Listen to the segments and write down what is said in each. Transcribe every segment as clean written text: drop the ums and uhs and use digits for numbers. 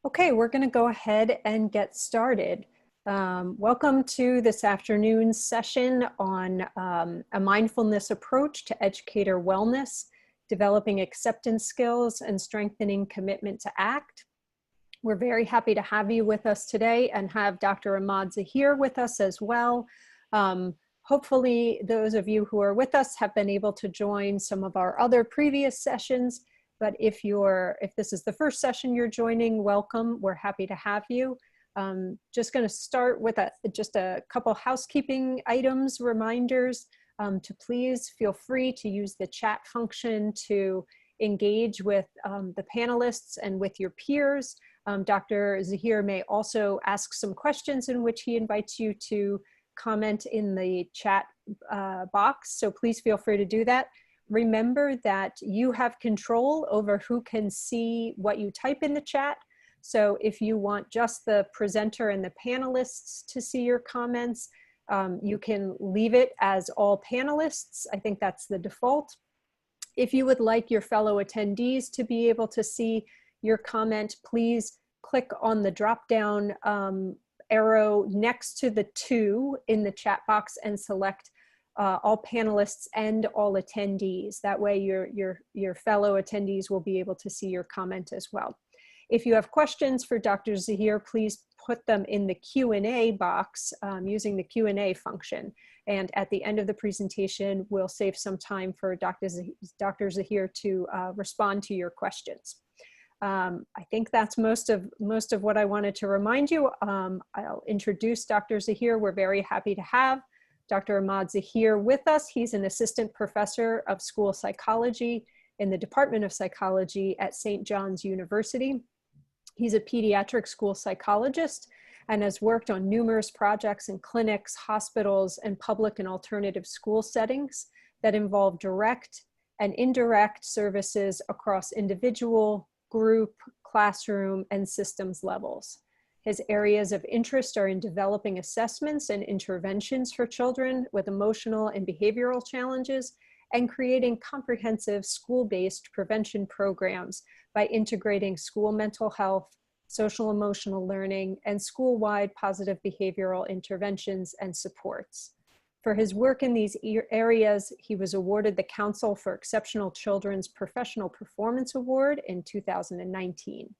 Okay, we're going to go ahead and get started. Welcome to this afternoon's session on a mindfulness approach to educator wellness, developing acceptance skills and strengthening commitment to act. We're very happy to have you with us today and have Dr. Ahmad Zahir with us as well. Hopefully those of you who are with us have been able to join some of our other previous sessions. But if this is the first session you're joining, welcome. We're happy to have you. Just going to start with just a couple housekeeping items, reminders to please feel free to use the chat function to engage with the panelists and with your peers. Dr. Zahir may also ask some questions in which he invites you to comment in the chat box. So please feel free to do that. Remember that you have control over who can see what you type in the chat. So if you want just the presenter and the panelists to see your comments, you can leave it as all panelists. I think that's the default. If you would like your fellow attendees to be able to see your comment, please click on the drop-down arrow next to the 2 in the chat box and select all panelists and all attendees. That way your fellow attendees will be able to see your comment as well. If you have questions for Dr. Zahir, please put them in the Q&A box using the Q&A function. And at the end of the presentation, we'll save some time for Dr. Zahir to respond to your questions. I think that's most of what I wanted to remind you. I'll introduce Dr. Zahir. We're very happy to have Dr. Ahmad Zahir with us. He's an assistant professor of school psychology in the Department of Psychology at St. John's University. He's a pediatric school psychologist and has worked on numerous projects in clinics, hospitals, and public and alternative school settings that involve direct and indirect services across individual, group, classroom, and systems levels. His areas of interest are in developing assessments and interventions for children with emotional and behavioral challenges and creating comprehensive school-based prevention programs by integrating school mental health, social emotional learning, and school-wide positive behavioral interventions and supports. For his work in these areas, he was awarded the Council for Exceptional Children's Professional Performance Award in 2019.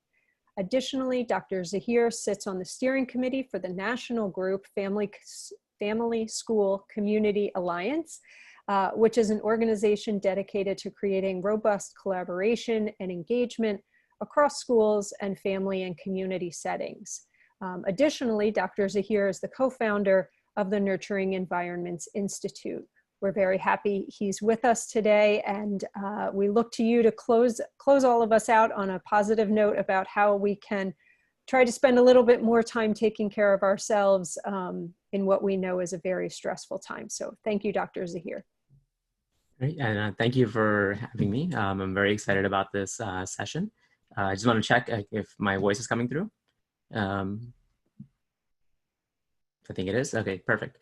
Additionally, Dr. Zahir sits on the steering committee for the national group Family School Community Alliance, which is an organization dedicated to creating robust collaboration and engagement across schools and family and community settings. Additionally, Dr. Zahir is the co-founder of the Nurturing Environments Institute. We're very happy he's with us today, and we look to you to close all of us out on a positive note about how we can try to spend a little bit more time taking care of ourselves in what we know is a very stressful time. So thank you, Dr. Zahir. Great, and thank you for having me. I'm very excited about this session. I just want to check if my voice is coming through. I think it is. Okay, perfect.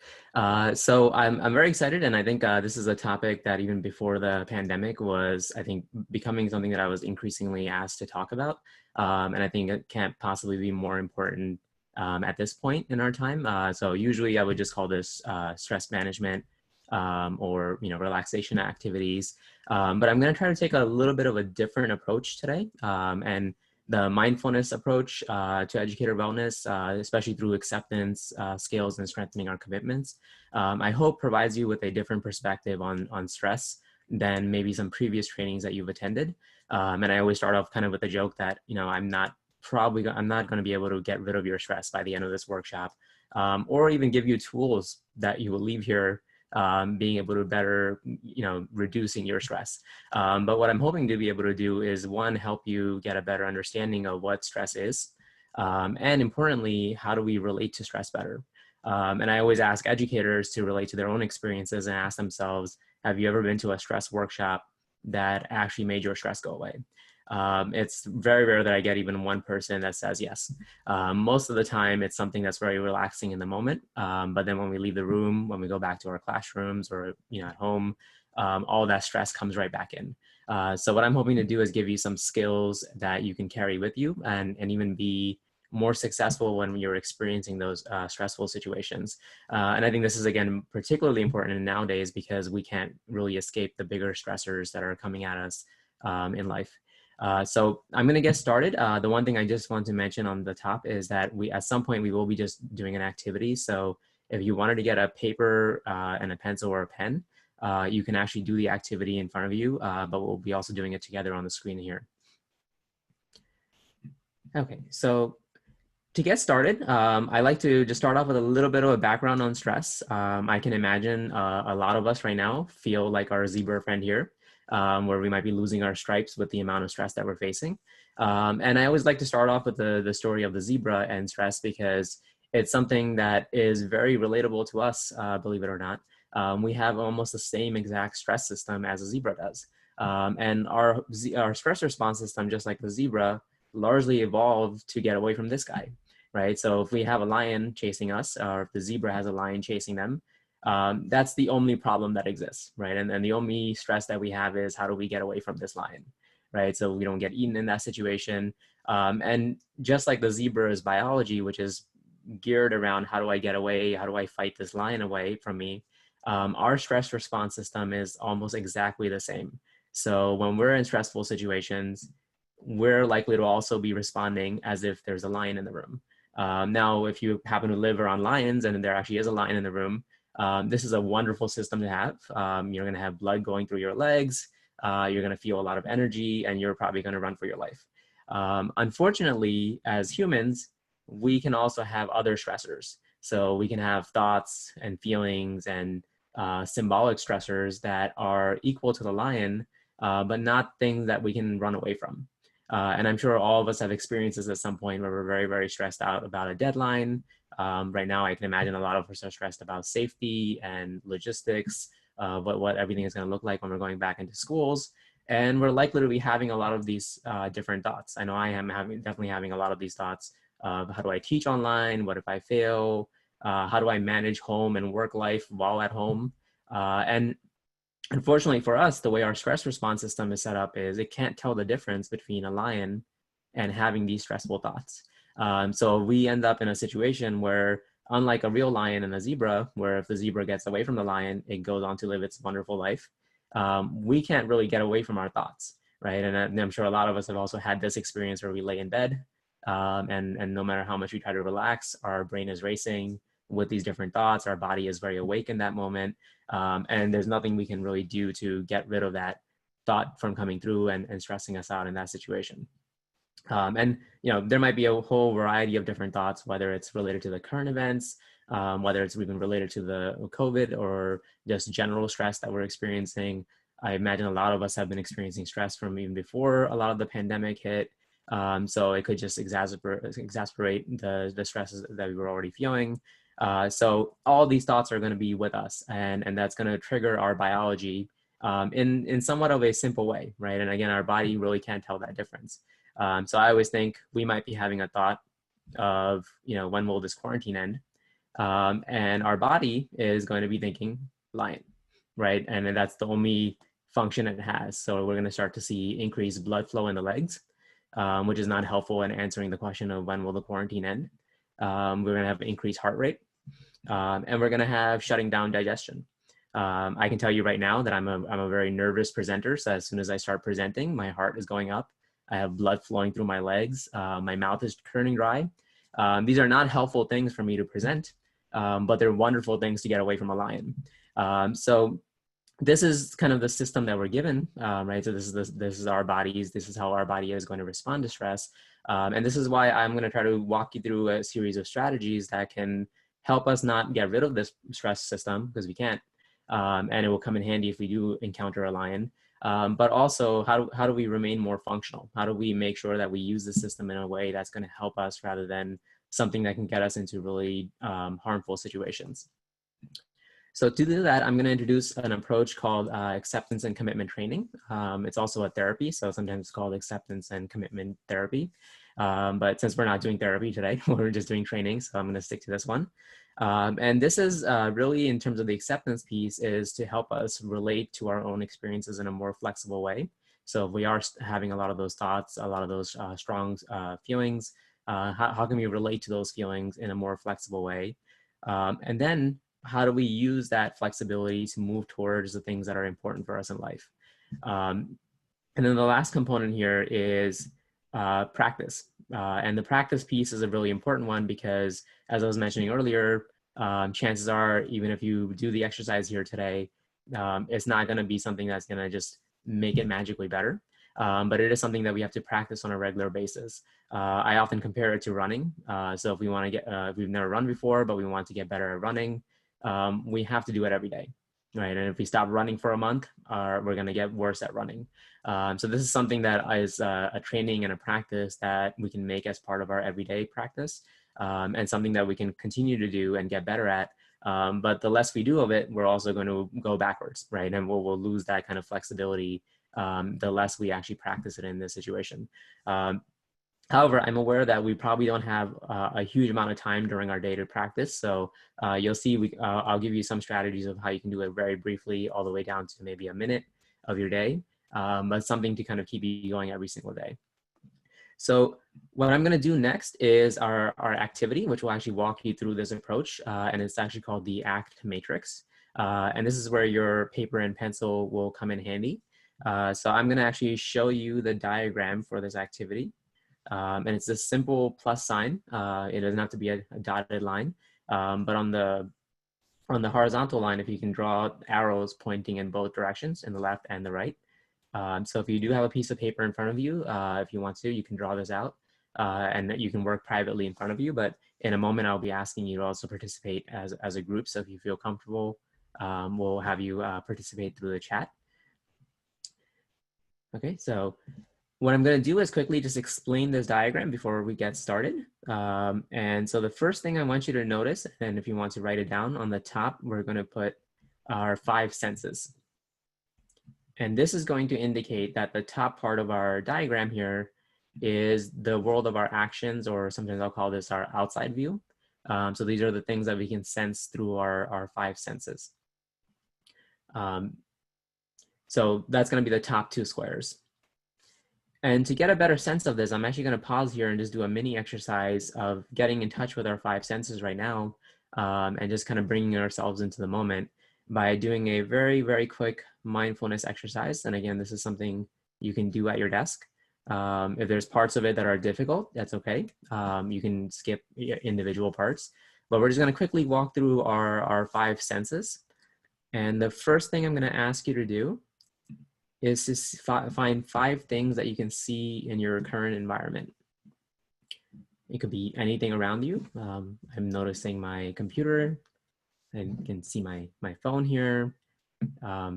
So I'm very excited, and I think this is a topic that even before the pandemic was, I think, becoming something that I was increasingly asked to talk about. And I think it can't possibly be more important at this point in our time. So usually I would just call this stress management or relaxation activities. But I'm going to try to take a little bit of a different approach today. And the mindfulness approach to educator wellness, especially through acceptance skills and strengthening our commitments, I hope provides you with a different perspective on stress than maybe some previous trainings that you've attended. And I always start off kind of with a joke that, I'm not going to be able to get rid of your stress by the end of this workshop, or even give you tools that you will leave here being able to better, reducing your stress. But what I'm hoping to be able to do is, one, help you get a better understanding of what stress is. And importantly, how do we relate to stress better? And I always ask educators to relate to their own experiences and ask themselves, have you ever been to a stress workshop that actually made your stress go away? It's very rare that I get even one person that says yes. Most of the time, it's something that's very relaxing in the moment. But then when we leave the room, when we go back to our classrooms or at home, all that stress comes right back in. So what I'm hoping to do is give you some skills that you can carry with you and even be more successful when you're experiencing those stressful situations. And I think this is, again, particularly important nowadays because we can't really escape the bigger stressors that are coming at us in life. So I'm going to get started. The one thing I just want to mention on the top is that at some point we will be just doing an activity. So if you wanted to get a paper and a pencil or a pen, you can actually do the activity in front of you, but we'll be also doing it together on the screen here. Okay, so to get started, I like to just start off with a little bit of a background on stress. I can imagine a lot of us right now feel like our zebra friend here, where we might be losing our stripes with the amount of stress that we're facing. And I always like to start off with the story of the zebra and stress because it's something that is very relatable to us, believe it or not. We have almost the same exact stress system as a zebra does. And our stress response system, just like the zebra, largely evolved to get away from this guy, right? So if we have a lion chasing us, or if the zebra has a lion chasing them, that's the only problem that exists, right? And the only stress that we have is how do we get away from this lion, right? So we don't get eaten in that situation. And just like the zebra's biology, which is geared around how do I get away, how do I fight this lion away from me, our stress response system is almost exactly the same. So when we're in stressful situations, we're likely to also be responding as if there's a lion in the room. Now, if you happen to live around lions and there actually is a lion in the room, this is a wonderful system to have. You're going to have blood going through your legs. You're going to feel a lot of energy, and you're probably going to run for your life. Unfortunately, as humans, we can also have other stressors. So we can have thoughts and feelings and symbolic stressors that are equal to the lion, but not things that we can run away from. And I'm sure all of us have experiences at some point where we're very, very stressed out about a deadline. Right now, I can imagine a lot of us are stressed about safety and logistics, what everything is going to look like when we're going back into schools. And we're likely to be having a lot of these different thoughts. I know I am definitely having a lot of these thoughts of how do I teach online? What if I fail? How do I manage home and work life while at home? And unfortunately for us, the way our stress response system is set up is it can't tell the difference between a lion and having these stressful thoughts. So we end up in a situation where, unlike a real lion and a zebra, where if the zebra gets away from the lion, it goes on to live its wonderful life, we can't really get away from our thoughts, right? And I'm sure a lot of us have also had this experience where we lay in bed, and no matter how much we try to relax, our brain is racing with these different thoughts. Our body is very awake in that moment. And there's nothing we can really do to get rid of that thought from coming through and stressing us out in that situation. And there might be a whole variety of different thoughts, whether it's related to the current events, whether it's even related to the COVID or just general stress that we're experiencing. I imagine a lot of us have been experiencing stress from even before a lot of the pandemic hit. So it could just exacerbate the stresses that we were already feeling. So all these thoughts are going to be with us, and that's going to trigger our biology in somewhat of a simple way, right? And again, our body really can't tell that difference. So I always think we might be having a thought of, when will this quarantine end? And our body is going to be thinking lion, right? And that's the only function it has. So we're going to start to see increased blood flow in the legs, which is not helpful in answering the question of when will the quarantine end. We're going to have increased heart rate, and we're going to have shutting down digestion. I can tell you right now that I'm a very nervous presenter. So as soon as I start presenting, my heart is going up. I have blood flowing through my legs. My mouth is turning dry. These are not helpful things for me to present, but they're wonderful things to get away from a lion. So this is kind of the system that we're given, right? So this is our bodies. This is how our body is going to respond to stress. And this is why I'm going to try to walk you through a series of strategies that can help us not get rid of this stress system, because we can't. And it will come in handy if we do encounter a lion. But also, how do we remain more functional? How do we make sure that we use the system in a way that's going to help us rather than something that can get us into really harmful situations? So to do that, I'm going to introduce an approach called acceptance and commitment training. It's also a therapy, so sometimes it's called acceptance and commitment therapy. But since we're not doing therapy today, we're just doing training, so I'm going to stick to this one. And this is really, in terms of the acceptance piece, is to help us relate to our own experiences in a more flexible way. So if we are having a lot of those thoughts, a lot of those strong feelings, how can we relate to those feelings in a more flexible way? And then how do we use that flexibility to move towards the things that are important for us in life? And then the last component here is practice. And the practice piece is a really important one because, as I was mentioning earlier, chances are, even if you do the exercise here today, it's not going to be something that's going to just make it magically better. But it is something that we have to practice on a regular basis. I often compare it to running. So if we want to get, if we've never run before, but we want to get better at running, we have to do it every day, right? And if we stop running for a month, we're going to get worse at running. So this is something that is a training and a practice that we can make as part of our everyday practice, and something that we can continue to do and get better at. But the less we do of it, we're also going to go backwards, right? And we'll lose that kind of flexibility the less we actually practice it in this situation. However, I'm aware that we probably don't have a huge amount of time during our day to practice. So you'll see, I'll give you some strategies of how you can do it very briefly, all the way down to maybe a minute of your day, but something to kind of keep you going every single day. So what I'm going to do next is our activity, which will actually walk you through this approach. And it's actually called the ACT matrix. And this is where your paper and pencil will come in handy. So I'm going to actually show you the diagram for this activity. And it's a simple plus sign. It doesn't have to be a dotted line, but on the horizontal line, if you can draw arrows pointing in both directions, in the left and the right. So if you do have a piece of paper in front of you, if you want to, you can draw this out, and you can work privately in front of you. But in a moment, I'll be asking you to also participate as a group. So if you feel comfortable, we'll have you participate through the chat. Okay, so what I'm going to do is quickly just explain this diagram before we get started. And so the first thing I want you to notice, and if you want to write it down on the top, we're going to put our 5 senses. And this is going to indicate that the top part of our diagram here is the world of our actions, or sometimes I'll call this our outside view. So these are the things that we can sense through our 5 senses. So that's going to be the top 2 squares. And to get a better sense of this, I'm actually going to pause here and just do a mini exercise of getting in touch with our 5 senses right now, and just kind of bringing ourselves into the moment by doing a very, very quick mindfulness exercise. And again, this is something you can do at your desk. If there's parts of it that are difficult, that's okay. You can skip individual parts, but we're just going to quickly walk through our 5 senses. And the first thing I'm going to ask you to do is to find 5 things that you can see in your current environment. It could be anything around you. I'm noticing my computer. I can see my phone here. I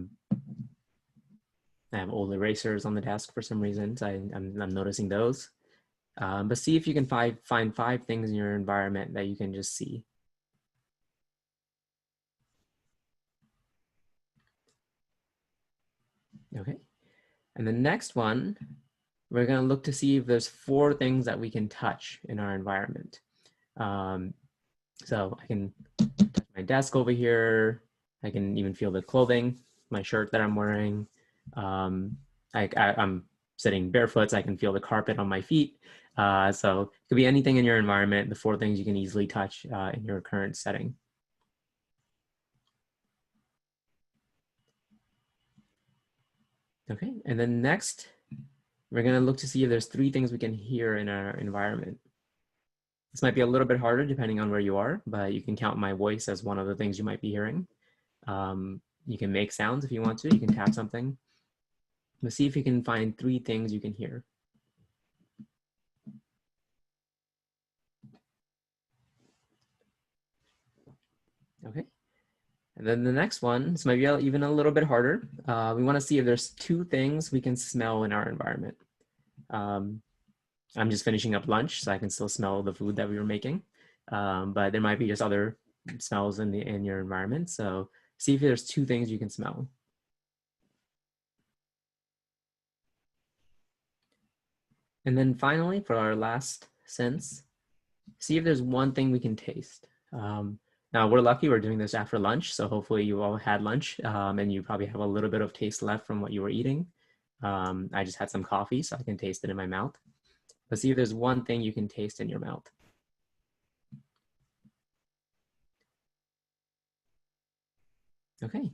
have old erasers on the desk for some reason, so I'm noticing those. But see if you can find 5 things in your environment that you can just see. Okay, and the next one, we're going to look to see if there's 4 things that we can touch in our environment. So I can touch my desk over here. I can even feel the clothing, my shirt that I'm wearing. I'm sitting barefoot, so I can feel the carpet on my feet. So it could be anything in your environment, the 4 things you can easily touch in your current setting. Okay, and then next, we're going to look to see if there's 3 things we can hear in our environment. This might be a little bit harder depending on where you are, but you can count my voice as one of the things you might be hearing. You can make sounds if you want to. You can tap something. Let's see if you can find 3 things you can hear. Okay. And then the next one, this might be even a little bit harder. We want to see if there's 2 things we can smell in our environment. I'm just finishing up lunch, so I can still smell the food that we were making. But there might be just other smells in your environment. So see if there's 2 things you can smell. And then finally, for our last sense, see if there's 1 thing we can taste. Now we're lucky we're doing this after lunch, so hopefully you all had lunch and you probably have a little bit of taste left from what you were eating. I just had some coffee, so I can taste it in my mouth. Let's see if there's one thing you can taste in your mouth. Okay.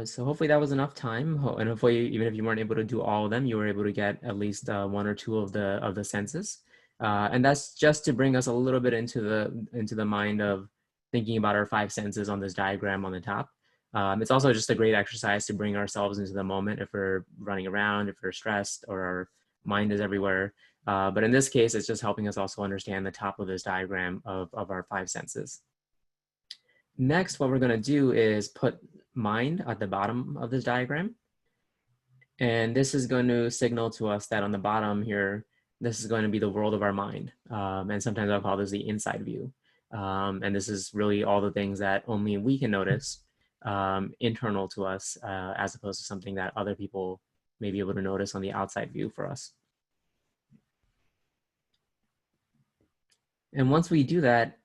So hopefully that was enough time, and hopefully even if you weren't able to do all of them, you were able to get at least one or two of the senses. And that's just to bring us a little bit into the mind of thinking about our five senses on this diagram on the top. It's also just a great exercise to bring ourselves into the moment if we're running around, if we're stressed, or our mind is everywhere. But in this case, it's just helping us also understand the top of this diagram of our five senses. Next, what we're going to do is put mind at the bottom of this diagram. And this is going to signal to us that on the bottom here, this is going to be the world of our mind. And sometimes I'll call this the inside view. And this is really all the things that only we can notice internal to us, as opposed to something that other people may be able to notice on the outside view for us. And once we do that,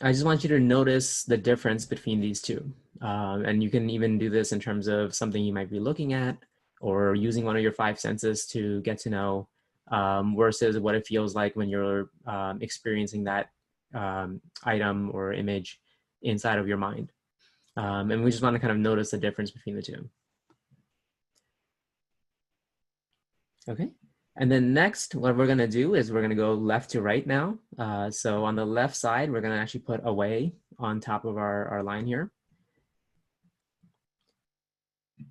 I just want you to notice the difference between these two. And you can even do this in terms of something you might be looking at or using one of your five senses to get to know, versus what it feels like when you're experiencing that item or image inside of your mind. And we just want to kind of notice the difference between the two. Okay. And then next, what we're going to do is we're going to go left to right now. So on the left side, we're going to actually put away on top of our line here.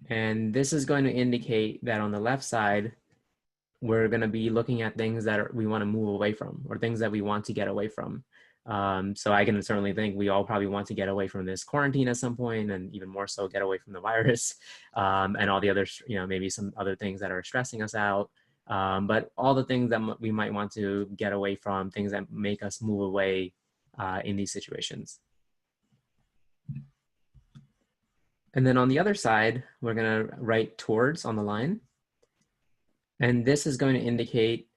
And this is going to indicate that on the left side, we're going to be looking at things that we want to move away from, or things that we want to get away from. So I can certainly think we all probably want to get away from this quarantine at some point, and even more so get away from the virus, and all the other, maybe some other things that are stressing us out. But all the things that we might want to get away from, things that make us move away in these situations. And then on the other side, we're going to write towards on the line. And this is going to indicate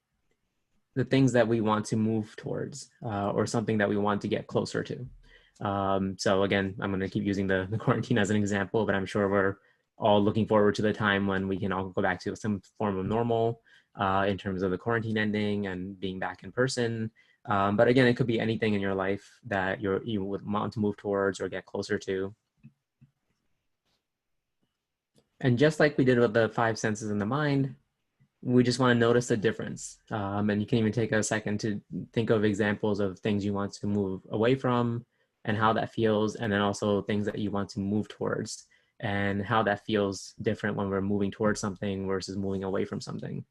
the things that we want to move towards, or something that we want to get closer to. So again, I'm going to keep using the quarantine as an example, but I'm sure we're all looking forward to the time when we can all go back to some form of normal, in terms of the quarantine ending and being back in person. But again, it could be anything in your life that you would want to move towards or get closer to. And just like we did with the five senses in the mind, we just want to notice the difference. And you can even take a second to think of examples of things you want to move away from and how that feels, and then also things that you want to move towards and how that feels different when we're moving towards something versus moving away from something.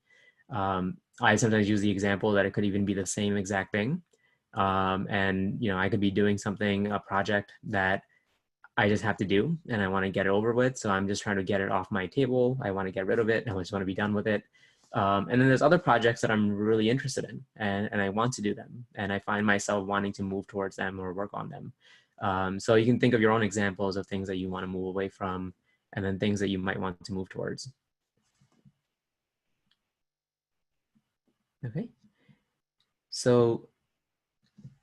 I sometimes use the example that it could even be the same exact thing. And I could be doing something, a project that I just have to do and I want to get it over with. So I'm just trying to get it off my table. I want to get rid of it. I just want to be done with it. And then there's other projects that I'm really interested in, and I want to do them. And I find myself wanting to move towards them or work on them. So you can think of your own examples of things that you want to move away from, and then things that you might want to move towards. Okay. So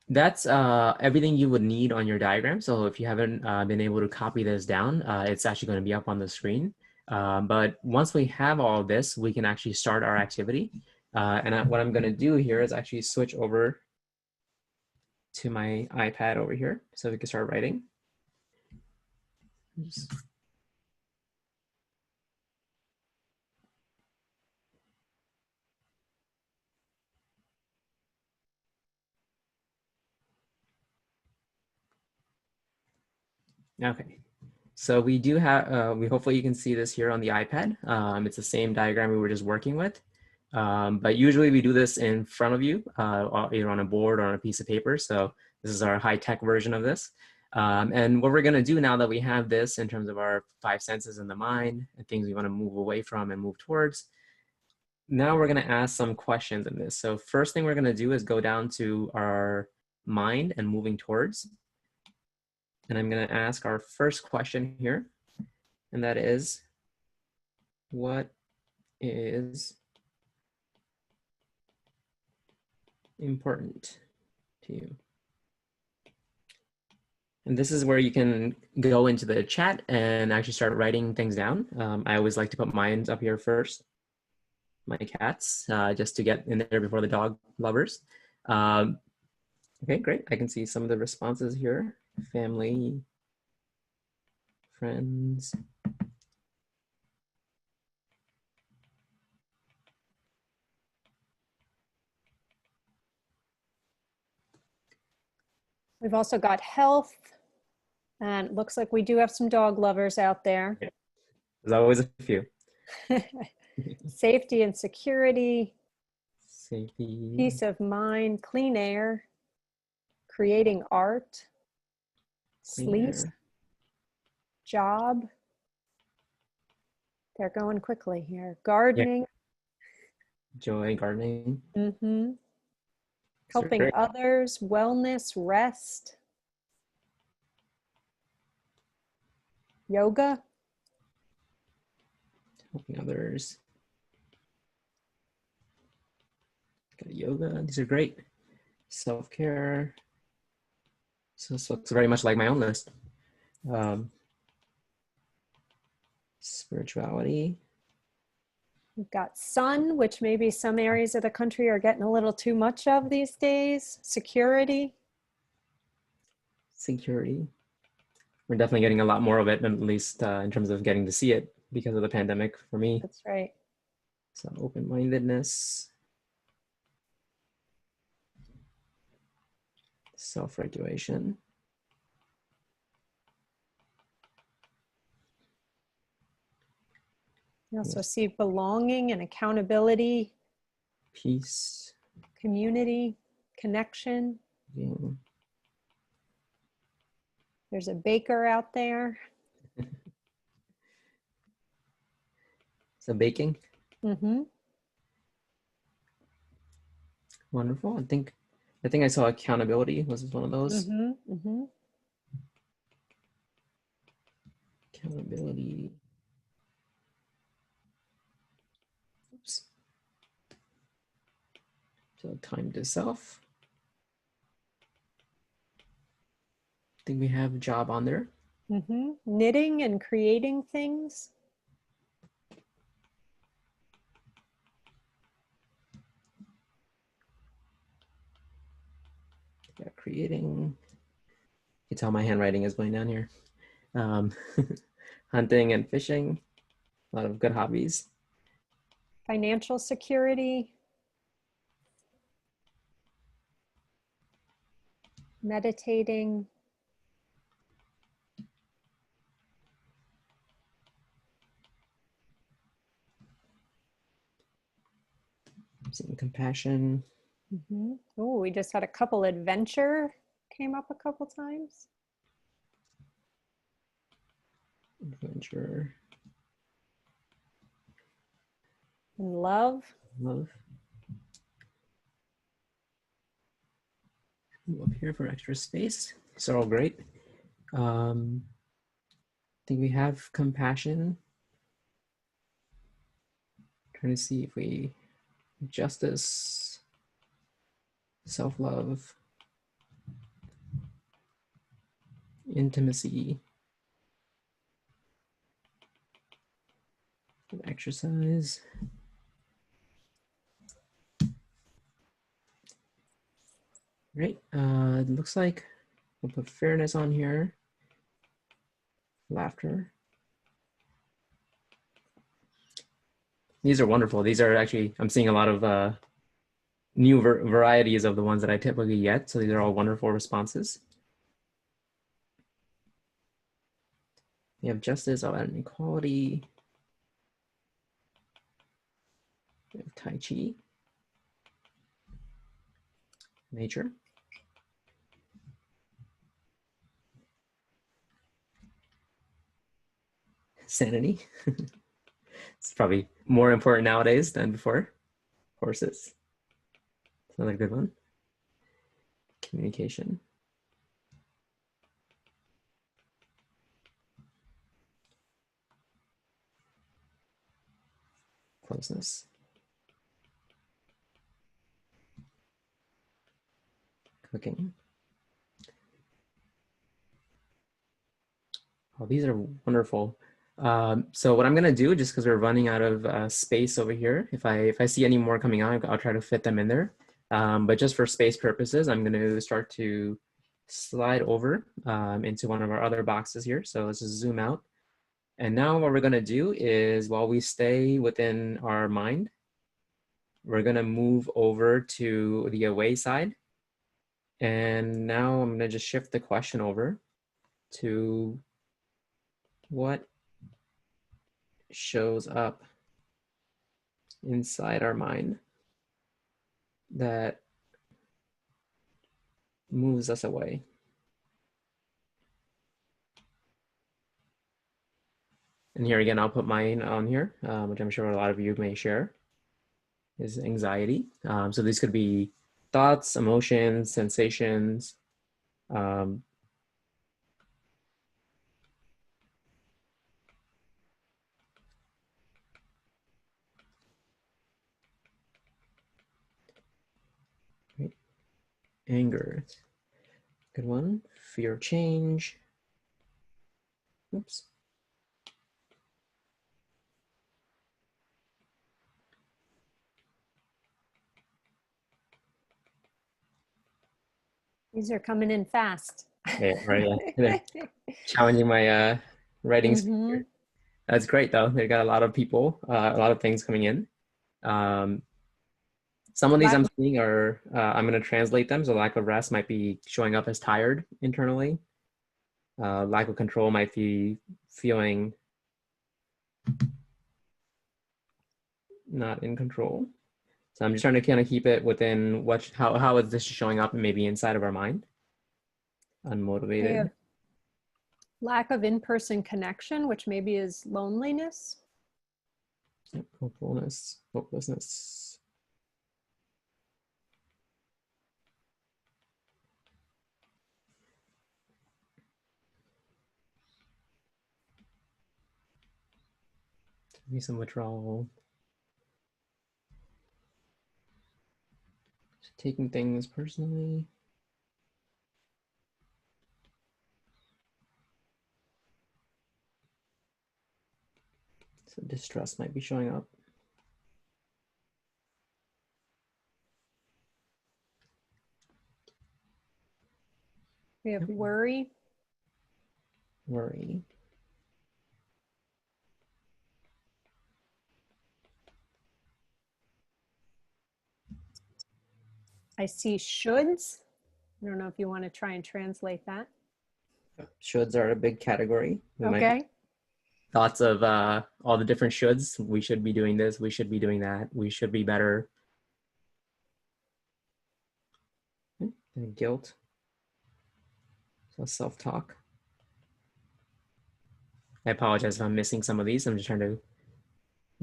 that's everything you would need on your diagram. So if you haven't been able to copy this down, it's actually going to be up on the screen. But once we have all of this, we can actually start our activity. What I'm going to do here is actually switch over to my iPad over here so we can start writing. Okay. So we do have, hopefully you can see this here on the iPad. It's the same diagram we were just working with. But usually we do this in front of you, either on a board or on a piece of paper. So this is our high-tech version of this. And what we're going to do now that we have this in terms of our five senses in the mind and things we want to move away from and move towards, now we're going to ask some questions in this. So first thing we're going to do is go down to our mind and moving towards. And I'm going to ask our first question here, and that is, what is important to you? And this is where you can go into the chat and actually start writing things down. I always like to put mine up here first, my cats, just to get in there before the dog lovers. Okay, great. I can see some of the responses here. Family, friends. We've also got health, and it looks like we do have some dog lovers out there. Yeah. There's always a few. Safety and security, Safety. peace of mind, clean air, creating art, sleep, job. They're going quickly here. Gardening. Yeah. Joy, gardening. Mm-hmm. Helping others, wellness, rest, yoga. Helping others. Got yoga. These are great. Self-care. So this looks very much like my own list. Spirituality. We've got sun, which maybe some areas of the country are getting a little too much of these days. Security. Security. We're definitely getting a lot more of it, at least in terms of getting to see it because of the pandemic for me. That's right. So open-mindedness. Self-regulation. You also see belonging and accountability. Peace. Community, connection. Yeah. There's a baker out there. So baking. Mm-hmm. Wonderful. I think I saw accountability was one of those. Mm-hmm. Mm-hmm. Accountability. Oops. So time to self. I think we have job on there. Mm-hmm. Knitting and creating things. Yeah, creating. You can tell my handwriting is going down here. Hunting and fishing. A lot of good hobbies. Financial security. Meditating. Seeing compassion. Mm-hmm. Oh, we just had a couple. Adventure came up a couple times. Adventure. And love. Love. Up here for extra space. These are all great. I think we have compassion. Trying to see if we justice, self-love, intimacy, exercise. Great. It looks like we'll put fairness on here. Laughter. These are wonderful. These are actually, I'm seeing a lot of new varieties of the ones that I typically get. So these are all wonderful responses. We have justice, all and equality. We have Tai Chi. Nature. Sanity. It's probably more important nowadays than before. Horses. Another good one. Communication. Closeness. Cooking. Oh, these are wonderful. So what I'm gonna do, just because we're running out of space over here, if I see any more coming on, I'll try to fit them in there. But just for space purposes, I'm gonna start to slide over into one of our other boxes here. So let's just zoom out. And now what we're gonna do is, while we stay within our mind, we're gonna move over to the away side. And now I'm gonna just shift the question over to what shows up inside our mind that moves us away. And here again, I'll put mine on here, which I'm sure a lot of you may share, is anxiety. So these could be thoughts, emotions, sensations, um, right? Anger, good one. Fear of change. Oops. These are coming in fast. Yeah, right. Yeah. Challenging my writing speed Mm-hmm. here. That's great though. They got a lot of people, a lot of things coming in. Some of these I'm seeing are, I'm going to translate them. So lack of rest might be showing up as tired internally. Lack of control might be feeling not in control. So I'm just trying to kind of keep it within how is this showing up maybe inside of our mind? Unmotivated. Lack of in-person connection, which maybe is loneliness. Yep, hopefulness, hopelessness. Maybe some withdrawal. Taking things personally. So distrust might be showing up. We have worry. Worry. I see shoulds. I don't know if you want to try and translate that. Shoulds are a big category. We might Okay. thoughts of all the different shoulds. We should be doing this. We should be doing that. We should be better. And guilt. So self-talk. I apologize if I'm missing some of these. I'm just trying to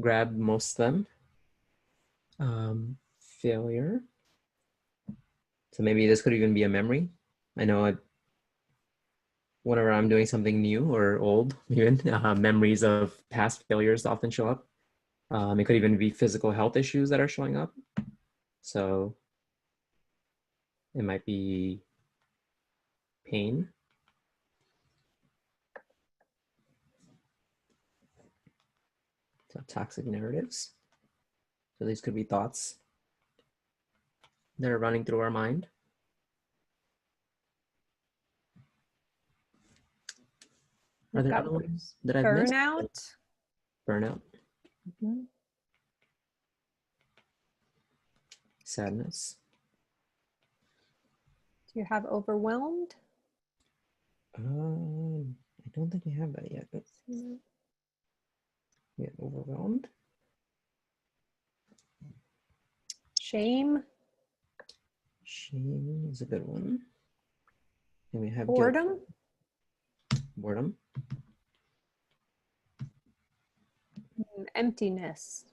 grab most of them. Failure. So maybe this could even be a memory. I know whenever I'm doing something new or old, even memories of past failures often show up. It could even be physical health issues that are showing up. So it might be pain. So toxic narratives. So these could be thoughts that are running through our mind. Are there other ones that I've missed? Burnout. Burnout. Mm-hmm. Sadness. Do you have overwhelmed? I don't think we have that yet. But yeah, overwhelmed. Shame. Shame is a good one. And we have Boredom. Guilt. Boredom. Emptiness.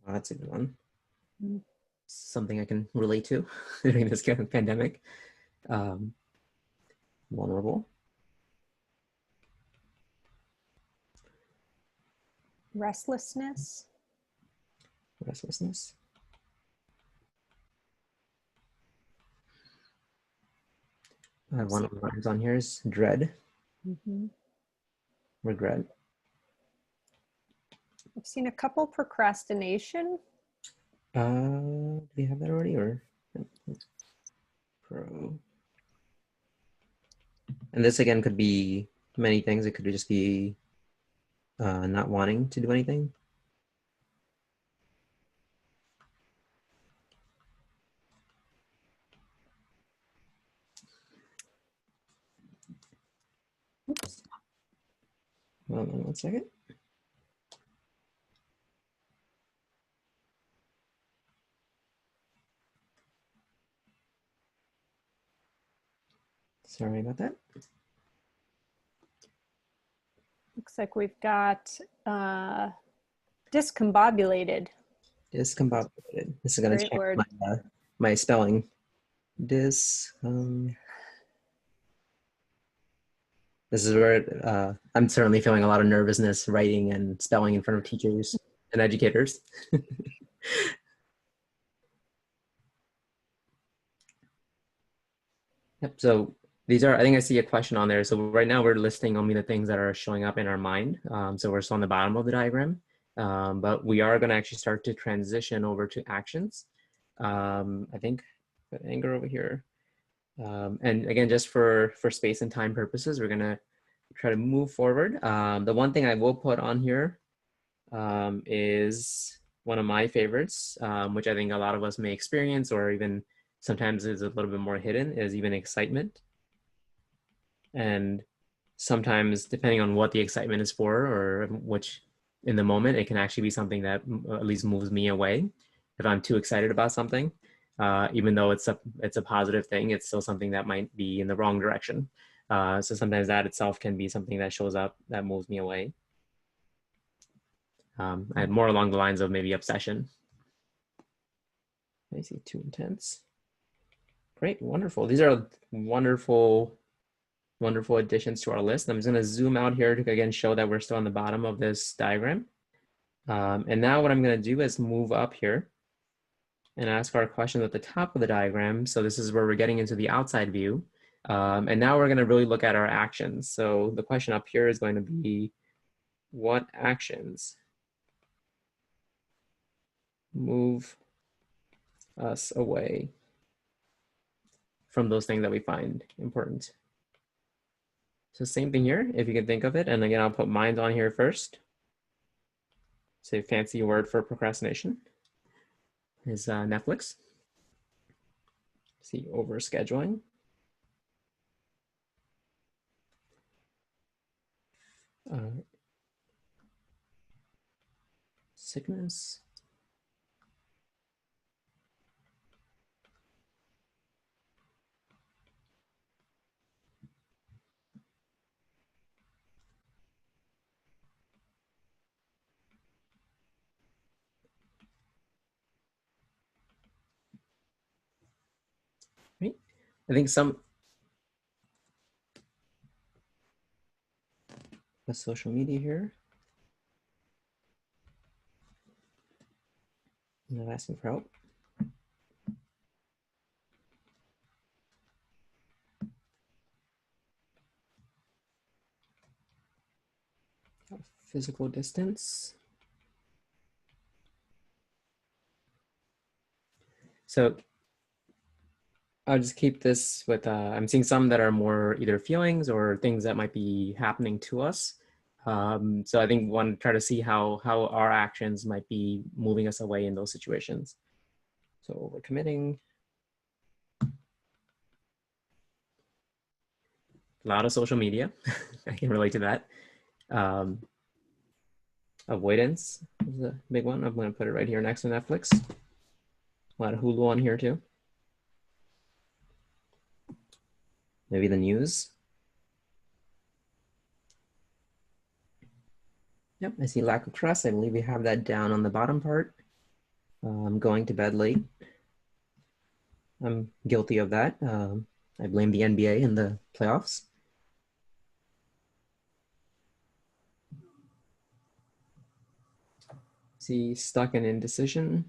Oh, that's a good one. Mm-hmm. Something I can relate to during this kind of pandemic. Vulnerable. Restlessness. Restlessness. One of the lines on here is dread. Mm-hmm. regret. I've seen a couple procrastination. Do we have that already, or pro? And this again could be many things. It could just be not wanting to do anything. Oops. Hold on 1 second. Sorry about that. Looks like we've got discombobulated. Discombobulated. This is going to Great change word. my spelling. This is where I'm certainly feeling a lot of nervousness writing and spelling in front of teachers and educators. Yep. So these are, I think I see a question on there. So right now we're listing only the things that are showing up in our mind. So we're still on the bottom of the diagram, but we are going to actually start to transition over to actions. I think put anger over here. And again, just for space and time purposes, we're going to try to move forward. The one thing I will put on here is one of my favorites, which I think a lot of us may experience or even sometimes is a little bit more hidden, is even excitement. And sometimes, depending on what the excitement is for or which in the moment, it can actually be something that at least moves me away. If I'm too excited about something, even though it's a positive thing, it's still something that might be in the wrong direction. So sometimes that itself can be something that shows up that moves me away. I had more along the lines of maybe obsession. I see too intense. Great, wonderful. These are wonderful, wonderful additions to our list. I'm just gonna zoom out here to again show that we're still on the bottom of this diagram. And now what I'm gonna do is move up here and ask our questions at the top of the diagram. So this is where we're getting into the outside view. And now we're gonna really look at our actions. So the question up here is going to be, what actions move us away from those things that we find important? So same thing here, if you can think of it. And again, I'll put mine on here first. Say fancy word for procrastination is Netflix. See, overscheduling. Sickness. Right. I think some social media here. I'm not asking for help. Physical distance. So I'll just keep this with, I'm seeing some that are more either feelings or things that might be happening to us. So I think one, try to see how our actions might be moving us away in those situations. So overcommitting. A lot of social media. I can relate to that. Avoidance is a big one. I'm going to put it right here next to Netflix. A lot of Hulu on here too. Maybe the news. Yep, I see lack of trust. I believe we have that down on the bottom part. Going to bed late. I'm guilty of that. I blame the NBA in the playoffs. See, stuck in indecision.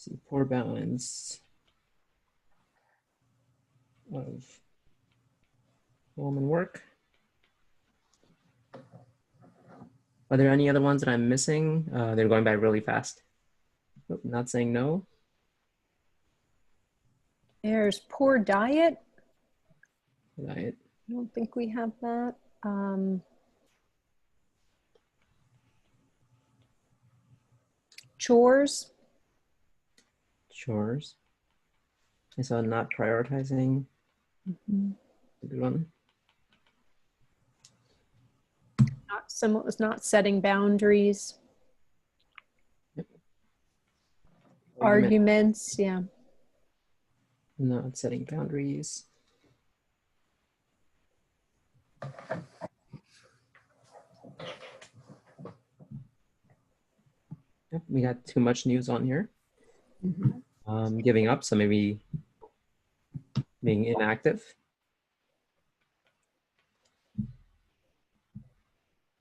see, poor balance of home and work. Are there any other ones that I'm missing? They're going by really fast. Oh, not saying no. There's poor diet. Diet. I don't think we have that. Chores. Chores. I saw not prioritizing. A good one. Not setting boundaries. Yep. Arguments, yeah. Not setting boundaries. Yep, we got too much news on here. Giving up, so maybe being inactive.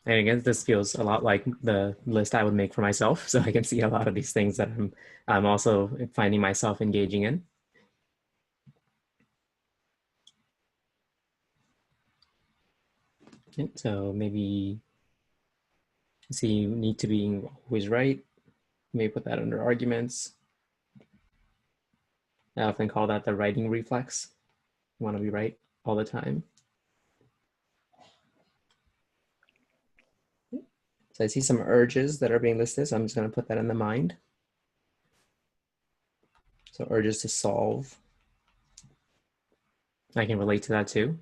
And again, this feels a lot like the list I would make for myself. So I can see a lot of these things that I'm also finding myself engaging in. Okay, so maybe see you need to be always right. Maybe put that under arguments. I often call that the writing reflex. You want to be right all the time. So I see some urges that are being listed, so I'm just going to put that in the mind. So urges to solve. I can relate to that too.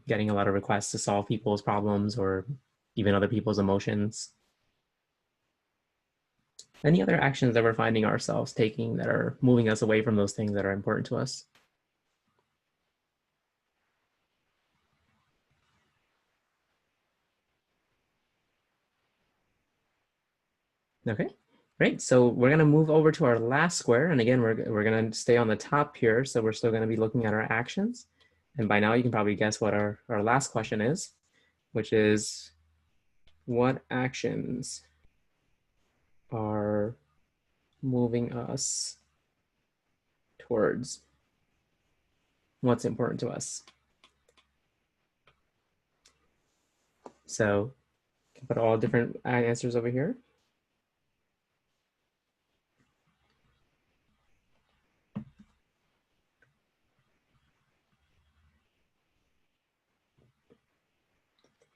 Getting a lot of requests to solve people's problems or even other people's emotions. Any other actions that we're finding ourselves taking that are moving us away from those things that are important to us? Okay, great. So we're gonna move over to our last square. And again, we're gonna stay on the top here. So we're still gonna be looking at our actions. And by now you can probably guess what our last question is, which is what actions are moving us towards what's important to us. So you can put all different answers over here.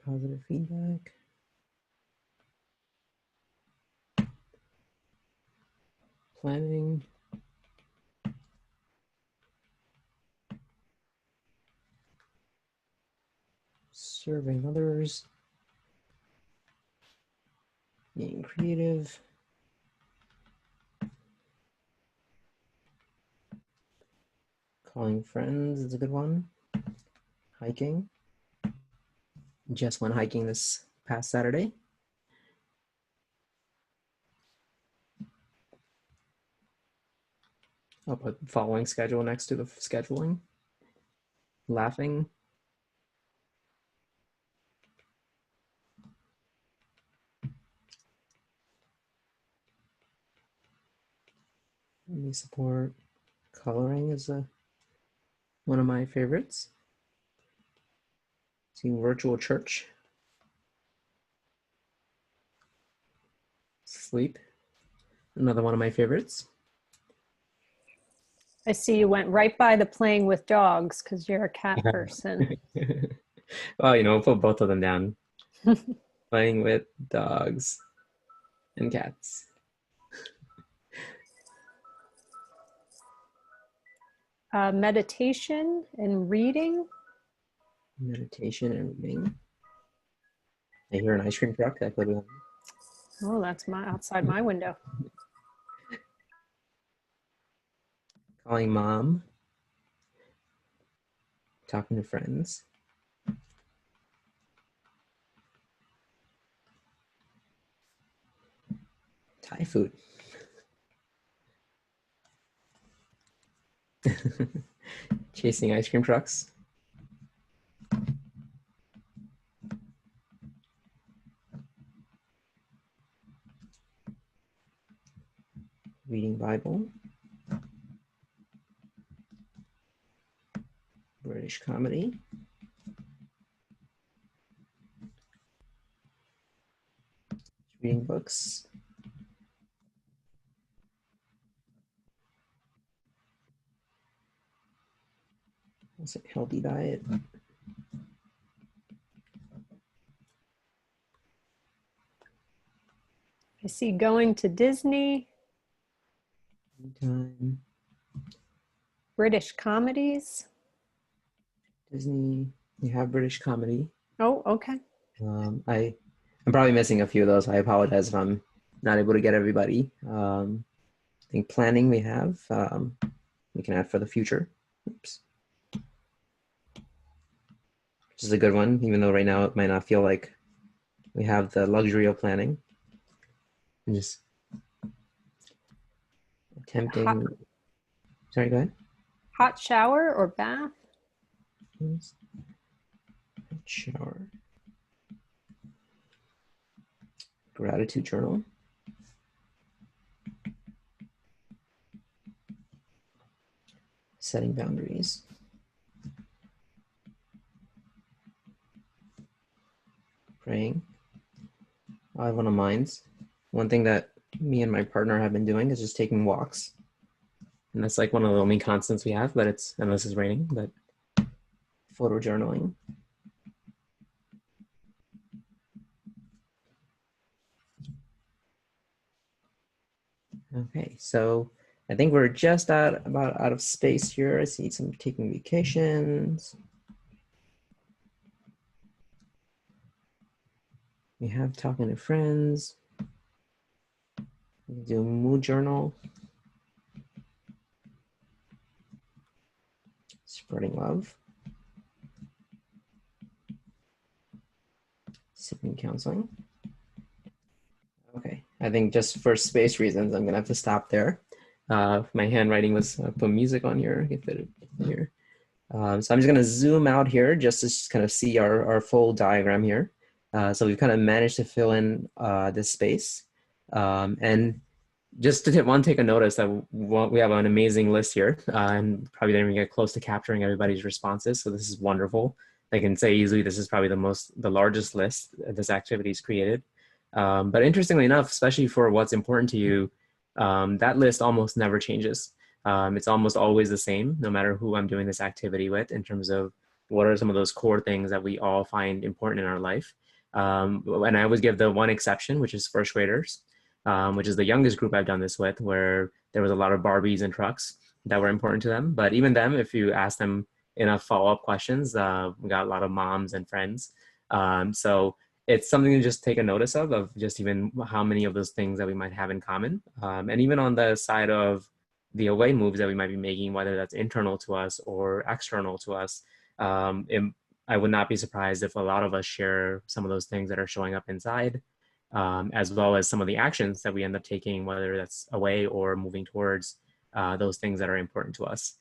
Positive feedback. Planning. Serving others. Being creative. Calling friends is a good one. Hiking. Just went hiking this past Saturday. I'll put following schedule next to the scheduling. Laughing. Family support. Coloring is one of my favorites. Seeing virtual church. Sleep. Another one of my favorites. I see you went right by the playing with dogs because you're a cat person. Well, you know, we'll put both of them down. Playing with dogs and cats. Meditation and reading. Meditation and reading. I hear an ice cream truck. I put it on. Oh, that's outside my window. Calling mom. Talking to friends. Thai food. Chasing ice cream trucks. Reading Bible. British comedy. Reading books. What's a healthy diet? I see going to Disney. Time. British comedies. Disney. You have British comedy. Oh, okay. I'm probably missing a few of those. I apologize if I'm not able to get everybody. I think planning we have. We can add for the future. Oops. Which is a good one, even though right now it might not feel like we have the luxury of planning. And just attempting. Sorry, go ahead. Hot shower or bath? Hot shower. Gratitude journal. Setting boundaries. Praying. I have one of mine. One thing that me and my partner have been doing is just taking walks. And that's like one of the only constants we have, but it's, unless it's raining, but photo journaling. Okay, so I think we're just about out of space here. I see some taking vacations. We have talking to friends. We can do a mood journal. Spreading love. Sibling counseling. Okay, I think just for space reasons, I'm gonna have to stop there. My handwriting was put music on here. I can fit it here. So I'm just gonna zoom out here just to kind of see our full diagram here. So we've kind of managed to fill in this space. And just to take a notice that we have an amazing list here, and probably didn't even get close to capturing everybody's responses. So this is wonderful. I can say easily this is probably the largest list this activity's created. But interestingly enough, especially for what's important to you, that list almost never changes. It's almost always the same, no matter who I'm doing this activity with, in terms of what are some of those core things that we all find important in our life. And I always give the one exception, which is first graders, which is the youngest group I've done this with, where there was a lot of Barbies and trucks that were important to them. But even them, if you ask them enough follow-up questions, we got a lot of moms and friends. So it's something to just take a notice of just even how many of those things that we might have in common. And even on the side of the away moves that we might be making, whether that's internal to us or external to us, I would not be surprised if a lot of us share some of those things that are showing up inside, as well as some of the actions that we end up taking, whether that's away or moving towards those things that are important to us.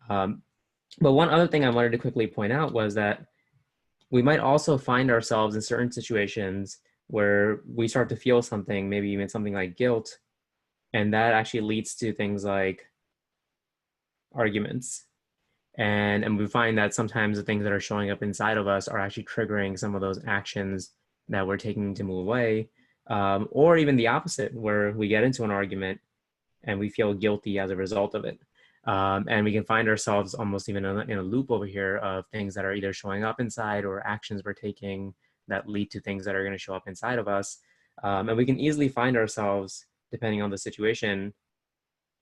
But one other thing I wanted to quickly point out was that we might also find ourselves in certain situations where we start to feel something, maybe even something like guilt, and that actually leads to things like arguments. And we find that sometimes the things that are showing up inside of us are actually triggering some of those actions that we're taking to move away, or even the opposite, where we get into an argument and we feel guilty as a result of it. And we can find ourselves almost even in a loop over here of things that are either showing up inside or actions we're taking that lead to things that are going to show up inside of us. And we can easily find ourselves, depending on the situation,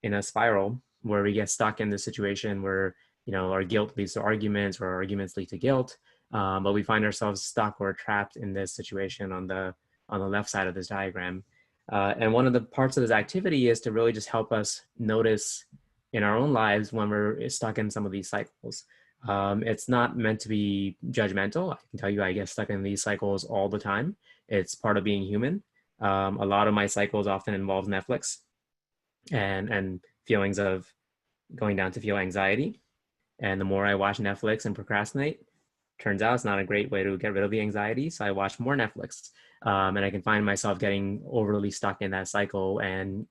in a spiral where we get stuck in the situation where, our guilt leads to arguments or arguments lead to guilt. But we find ourselves stuck or trapped in this situation on the left side of this diagram. And one of the parts of this activity is to really just help us notice in our own lives when we're stuck in some of these cycles. It's not meant to be judgmental. I can tell you, I get stuck in these cycles all the time. It's part of being human. A lot of my cycles often involve Netflix and feelings of going down to feel anxiety. And the more I watch Netflix and procrastinate, turns out it's not a great way to get rid of the anxiety. So I watch more Netflix, and I can find myself getting overly stuck in that cycle and,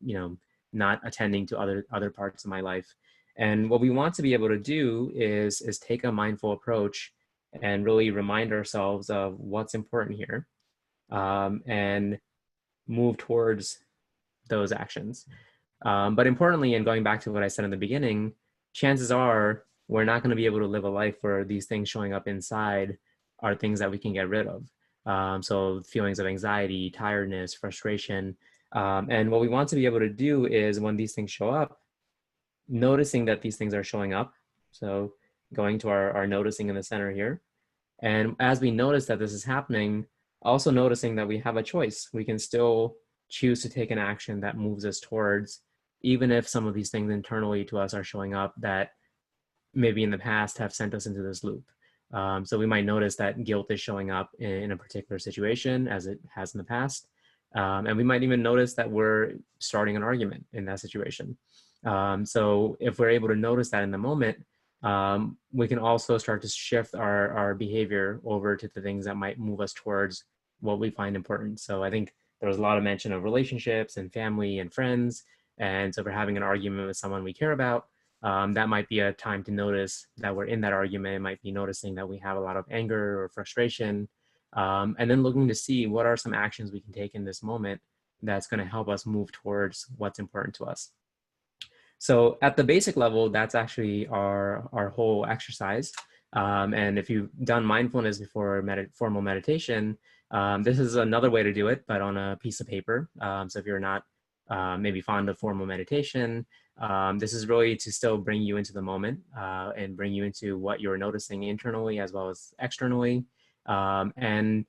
not attending to other parts of my life. And what we want to be able to do is take a mindful approach and really remind ourselves of what's important here, and move towards those actions. But importantly, and going back to what I said in the beginning, chances are we're not going to be able to live a life where these things showing up inside are things that we can get rid of. So feelings of anxiety, tiredness, frustration. And what we want to be able to do is when these things show up, noticing that these things are showing up. So going to our noticing in the center here. And as we notice that this is happening, also noticing that we have a choice. We can still choose to take an action that moves us towards, even if some of these things internally to us are showing up that maybe in the past have sent us into this loop. So we might notice that guilt is showing up in a particular situation as it has in the past. And we might even notice that we're starting an argument in that situation. So if we're able to notice that in the moment, we can also start to shift our behavior over to the things that might move us towards what we find important. So I think there was a lot of mention of relationships and family and friends. And so if we're having an argument with someone we care about, that might be a time to notice that we're in that argument. It might be noticing that we have a lot of anger or frustration, and then looking to see what are some actions we can take in this moment that's going to help us move towards what's important to us. So at the basic level, that's actually our whole exercise. And if you've done mindfulness before formal meditation, this is another way to do it, but on a piece of paper. So if you're not maybe fond of formal meditation, this is really to still bring you into the moment and bring you into what you're noticing internally as well as externally. And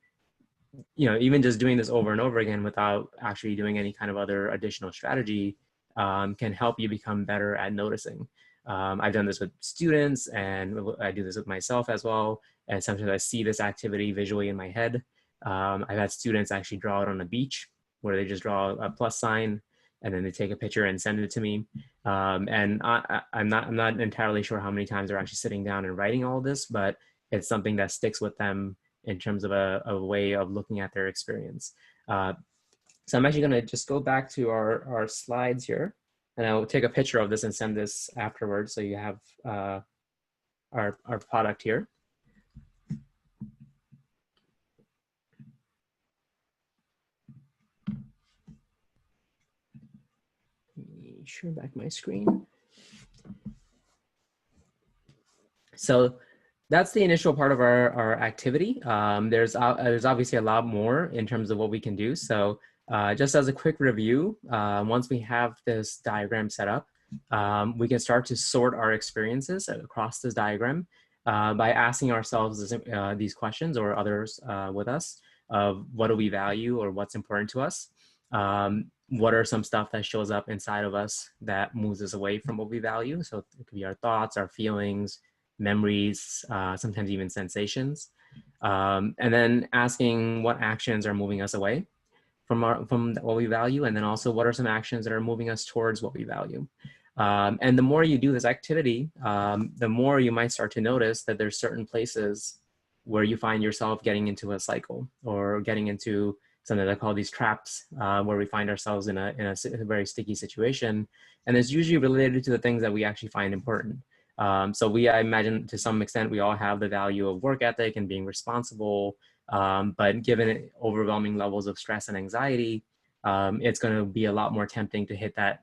even just doing this over and over again without actually doing any kind of other additional strategy can help you become better at noticing. I've done this with students and I do this with myself as well. And sometimes I see this activity visually in my head. I've had students actually draw it on a beach where they just draw a plus sign and then they take a picture and send it to me. And I'm not entirely sure how many times they're actually sitting down and writing all this, but it's something that sticks with them in terms of a way of looking at their experience. So I'm actually going to just go back to our slides here, and I'll take a picture of this and send this afterwards. So you have our product here. Let me share back my screen. So that's the initial part of our activity. There's obviously a lot more in terms of what we can do. So just as a quick review, once we have this diagram set up, we can start to sort our experiences across this diagram by asking ourselves these questions, or others with us, of what do we value or what's important to us. What are some stuff that shows up inside of us that moves us away from what we value? So it could be our thoughts, our feelings, memories, sometimes even sensations. And then asking what actions are moving us away from what we value, and then also what are some actions that are moving us towards what we value. And the more you do this activity, the more you might start to notice that there's certain places where you find yourself getting into a cycle or getting into something I call these traps, where we find ourselves in a very sticky situation. And it's usually related to the things that we actually find important. So I imagine to some extent, we all have the value of work ethic and being responsible, but given overwhelming levels of stress and anxiety, it's going to be a lot more tempting to hit that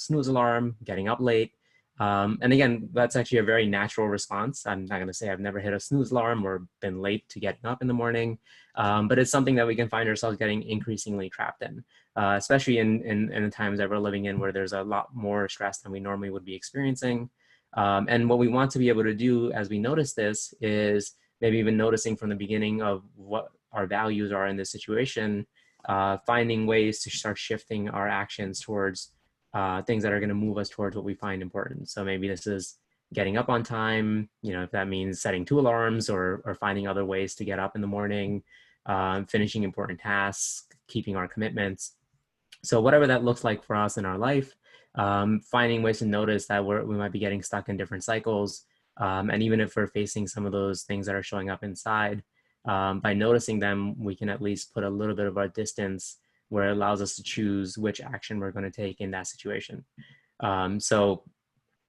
snooze alarm, getting up late. And again, that's actually a very natural response. I'm not going to say I've never hit a snooze alarm or been late to getting up in the morning, but it's something that we can find ourselves getting increasingly trapped in, especially in the times that we're living in where there's a lot more stress than we normally would be experiencing. And what we want to be able to do as we notice this is maybe even noticing from the beginning of what our values are in this situation, finding ways to start shifting our actions towards things that are going to move us towards what we find important. So maybe this is getting up on time, if that means setting 2 alarms or finding other ways to get up in the morning, finishing important tasks, keeping our commitments. So whatever that looks like for us in our life, finding ways to notice that we might be getting stuck in different cycles. And even if we're facing some of those things that are showing up inside, by noticing them, we can at least put a little bit of our distance where it allows us to choose which action we're going to take in that situation. So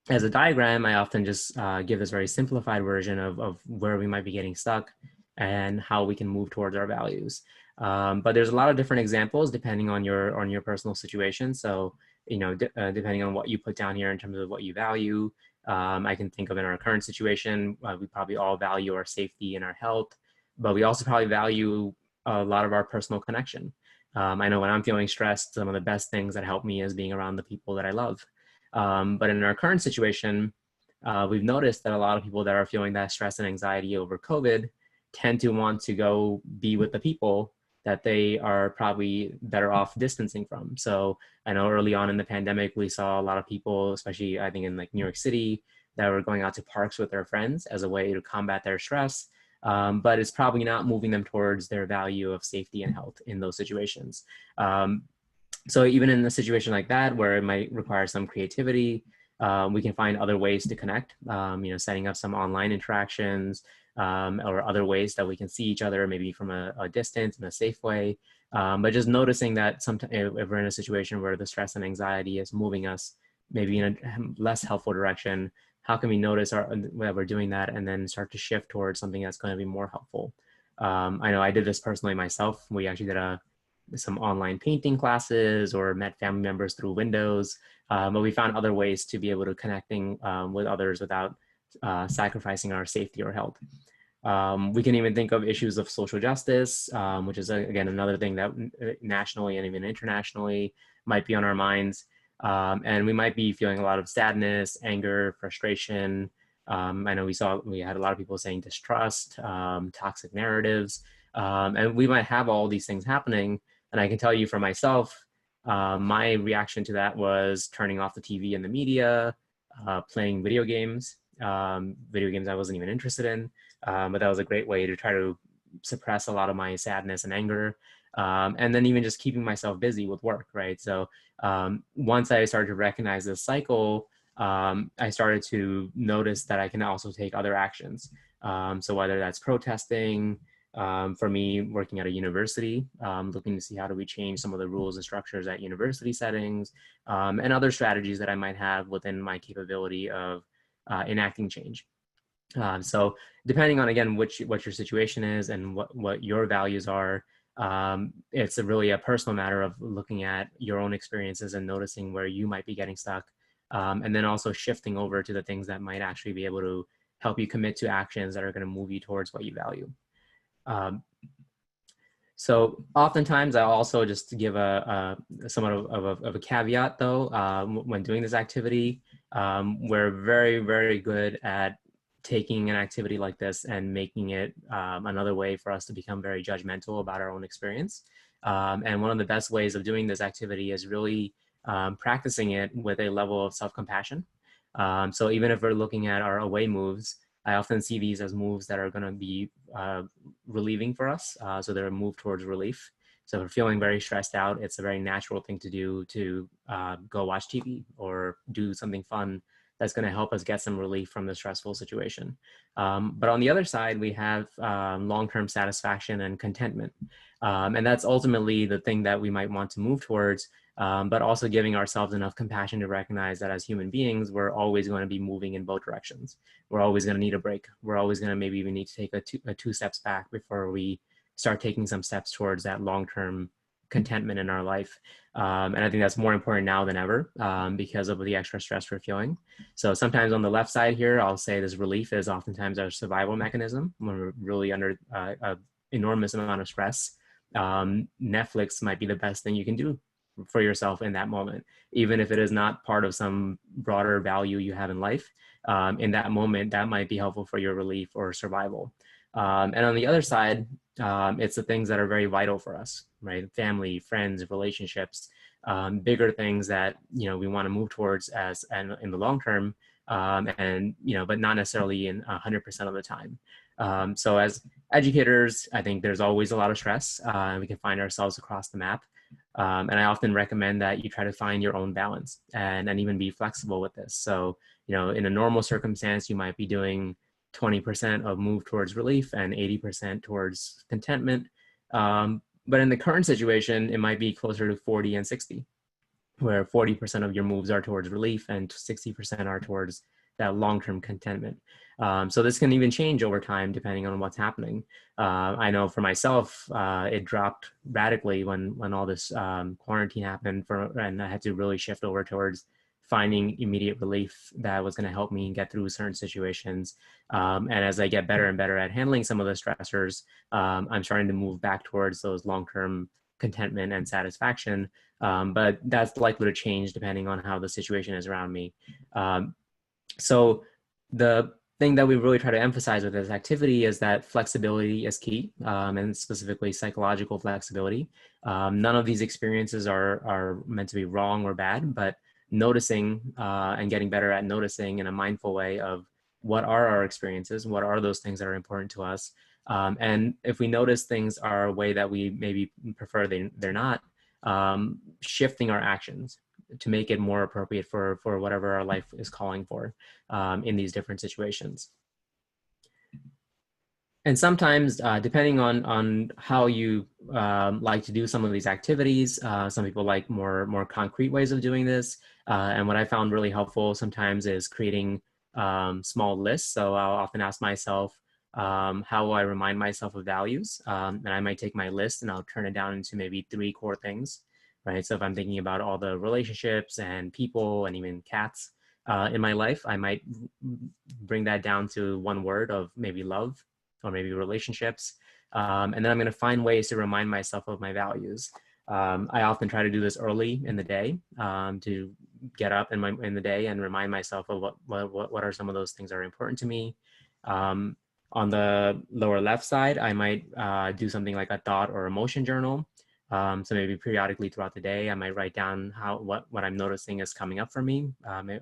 as a diagram, I often just give this very simplified version of where we might be getting stuck and how we can move towards our values. But there's a lot of different examples depending on your personal situation. So, depending on what you put down here in terms of what you value, I can think of in our current situation, we probably all value our safety and our health, but we also probably value a lot of our personal connection. I know when I'm feeling stressed, some of the best things that help me is being around the people that I love. But in our current situation, we've noticed that a lot of people that are feeling that stress and anxiety over COVID tend to want to go be with the people that they are probably better off distancing from. So I know early on in the pandemic, we saw a lot of people, especially I think in like New York City, that were going out to parks with their friends as a way to combat their stress. But it's probably not moving them towards their value of safety and health in those situations. So even in a situation like that, where it might require some creativity, we can find other ways to connect, setting up some online interactions, or other ways that we can see each other, maybe from a distance in a safe way. But just noticing that sometimes if we're in a situation where the stress and anxiety is moving us maybe in a less helpful direction, how can we notice that we're doing that and then start to shift towards something that's going to be more helpful? I know I did this personally myself. We actually did some online painting classes or met family members through Windows, but we found other ways to be able to connecting with others without sacrificing our safety or health. We can even think of issues of social justice, which is, again, another thing that nationally and even internationally might be on our minds. And we might be feeling a lot of sadness, anger, frustration. I know we had a lot of people saying distrust, toxic narratives, and we might have all these things happening. And I can tell you for myself, my reaction to that was turning off the TV and the media, playing video games I wasn't even interested in. But that was a great way to try to suppress a lot of my sadness and anger. And then even just keeping myself busy with work, right? So once I started to recognize this cycle, I started to notice that I can also take other actions. So whether that's protesting, for me, working at a university, looking to see how do we change some of the rules and structures at university settings, and other strategies that I might have within my capability of enacting change. So depending on, again, what your situation is and what your values are, it's really a personal matter of looking at your own experiences and noticing where you might be getting stuck, and then also shifting over to the things that might actually be able to help you commit to actions that are going to move you towards what you value. So oftentimes I also just give somewhat of a caveat though, when doing this activity. We're very, very good at taking an activity like this and making it another way for us to become very judgmental about our own experience. And one of the best ways of doing this activity is really practicing it with a level of self-compassion. So even if we're looking at our away moves, I often see these as moves that are going to be relieving for us. So they're a move towards relief. So if we're feeling very stressed out, it's a very natural thing to do to go watch TV or do something fun that's going to help us get some relief from the stressful situation. But on the other side, we have long-term satisfaction and contentment. And that's ultimately the thing that we might want to move towards, but also giving ourselves enough compassion to recognize that as human beings, we're always going to be moving in both directions. We're always going to need a break. We're always going to maybe even need to take a two steps back before we start taking some steps towards that long-term contentment in our life. And I think that's more important now than ever because of the extra stress we're feeling. So sometimes on the left side here, I'll say this relief is oftentimes our survival mechanism when we're really under an enormous amount of stress. Netflix might be the best thing you can do for yourself in that moment, even if it is not part of some broader value you have in life. In that moment, that might be helpful for your relief or survival. And on the other side, it's the things that are very vital for us, right? Family, friends, relationships, bigger things that, we want to move towards and in the long term, and, but not necessarily in 100% of the time. So as educators, I think there's always a lot of stress, and we can find ourselves across the map. And I often recommend that you try to find your own balance and even be flexible with this. So, in a normal circumstance, you might be doing 20% of move towards relief and 80% towards contentment. But in the current situation, it might be closer to 40 and 60. where 40% of your moves are towards relief and 60% are towards that long-term contentment. So this can even change over time depending on what's happening. I know for myself, it dropped radically when all this quarantine happened, and I had to really shift over towards finding immediate relief that was going to help me get through certain situations. And as I get better and better at handling some of the stressors, I'm starting to move back towards those long-term contentment and satisfaction. But that's likely to change depending on how the situation is around me. So the thing that we really try to emphasize with this activity is that flexibility is key, and specifically psychological flexibility. None of these experiences are meant to be wrong or bad, but noticing and getting better at noticing in a mindful way of what are our experiences, what are those things that are important to us. And if we notice things are a way that we maybe prefer they're not, shifting our actions to make it more appropriate for whatever our life is calling for in these different situations. And sometimes, depending on how you like to do some of these activities, some people like more concrete ways of doing this. And what I found really helpful sometimes is creating small lists. So I'll often ask myself, how will I remind myself of values? And I might take my list and I'll turn it down into maybe 3 core things, right? So if I'm thinking about all the relationships and people and even cats in my life, I might bring that down to 1 word of maybe love or maybe relationships. And then I'm going to find ways to remind myself of my values. I often try to do this early in the day to get up in the day and remind myself of what are some of those things that are important to me. On the lower left side, I might do something like a thought or emotion journal. So maybe periodically throughout the day, I might write down what I'm noticing is coming up for me,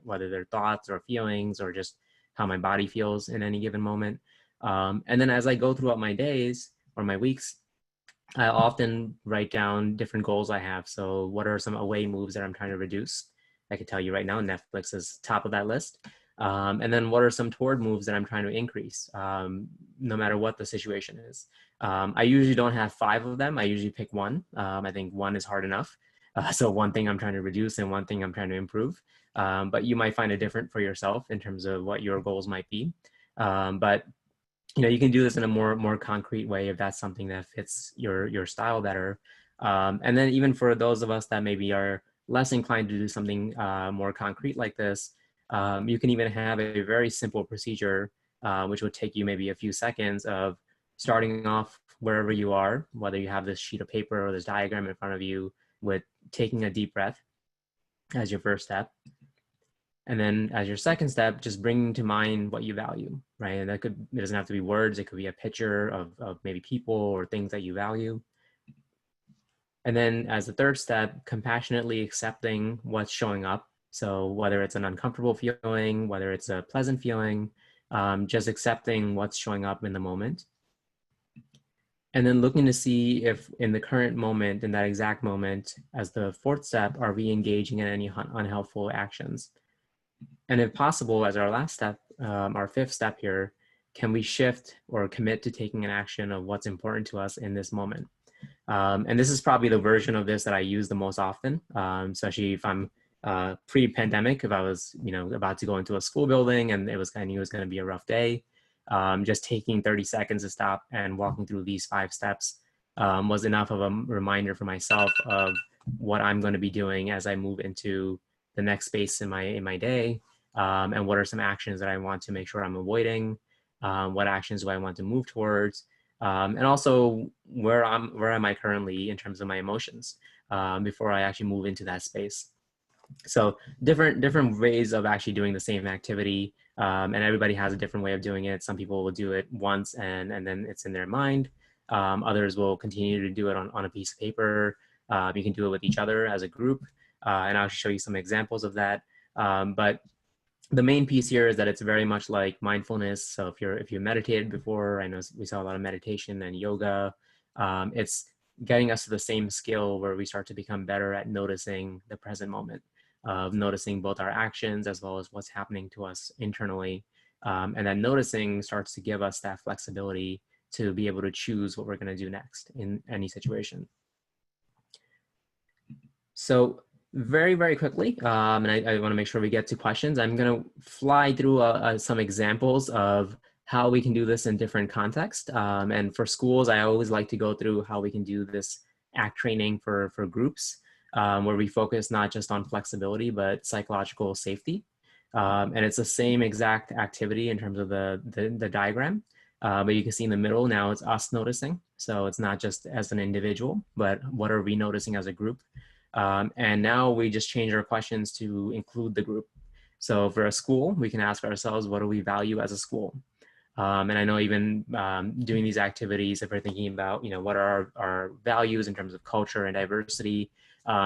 whether they're thoughts or feelings or just how my body feels in any given moment. And then as I go throughout my days or my weeks, I often write down different goals I have. So what are some away moves that I'm trying to reduce? I can tell you right now, Netflix is top of that list. And then what are some toward moves that I'm trying to increase, no matter what the situation is. I usually don't have 5 of them. I usually pick 1. I think 1 is hard enough. So 1 thing I'm trying to reduce and 1 thing I'm trying to improve. But you might find it different for yourself in terms of what your goals might be. But you can do this in a more concrete way if that's something that fits your style better. And then even for those of us that maybe are less inclined to do something more concrete like this, you can even have a very simple procedure, which would take you maybe a few seconds of starting off wherever you are, whether you have this sheet of paper or this diagram in front of you, with taking a deep breath as your first step. And then as your second step, just bringing to mind what you value, right? And it doesn't have to be words. It could be a picture of maybe people or things that you value. And then as the third step, compassionately accepting what's showing up. So whether it's an uncomfortable feeling, whether it's a pleasant feeling, just accepting what's showing up in the moment. And then looking to see if in the current moment, in that exact moment, as the 4th step, are we engaging in any unhelpful actions? And if possible, as our last step, our 5th step here, can we shift or commit to taking an action of what's important to us in this moment? And this is probably the version of this that I use the most often, especially if I'm pre-pandemic, if I was about to go into a school building and I knew it was going to be a rough day. Just taking 30 seconds to stop and walking through these 5 steps was enough of a reminder for myself of what I'm going to be doing as I move into the next space in my day, and what are some actions that I want to make sure I'm avoiding, what actions do I want to move towards, and also where am I currently in terms of my emotions before I actually move into that space. So different ways of actually doing the same activity, and everybody has a different way of doing it. Some people will do it once and then it's in their mind. Others will continue to do it on a piece of paper. You can do it with each other as a group, and I'll show you some examples of that. But the main piece here is that it's very much like mindfulness. So if you meditated before, I know we saw a lot of meditation and yoga. It's getting us to the same skill where we start to become better at noticing the present moment, of noticing both our actions as well as what's happening to us internally. And then noticing starts to give us that flexibility to be able to choose what we're going to do next in any situation. So Very, very quickly, and I want to make sure we get to questions. I'm going to fly through some examples of how we can do this in different contexts. And for schools, I always like to go through how we can do this ACT training for groups, where we focus not just on flexibility, but psychological safety. And it's the same exact activity in terms of the diagram. But you can see in the middle now it's us noticing. So it's not just as an individual, but what are we noticing as a group? And now we just change our questions to include the group. So for a school, we can ask ourselves, what do we value as a school? And I know even doing these activities, if we're thinking about, what are our values in terms of culture and diversity,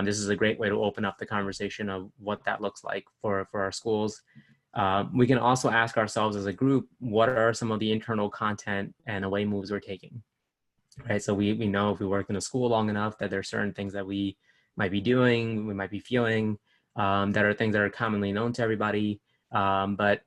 this is a great way to open up the conversation of what that looks like for our schools. We can also ask ourselves as a group, what are some of the internal content and away moves we're taking, right? So we know if we work in a school long enough that there's certain things that we might be doing, we might be feeling, that are things that are commonly known to everybody, but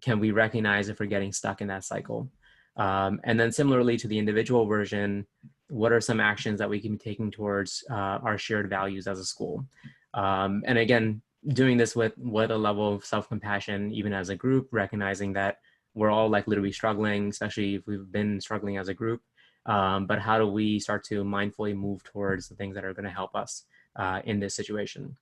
can we recognize if we're getting stuck in that cycle? And then similarly to the individual version, what are some actions that we can be taking towards our shared values as a school? And again, doing this with a level of self-compassion, even as a group, recognizing that we're all likely to be struggling, especially if we've been struggling as a group. But how do we start to mindfully move towards the things that are going to help us in this situation?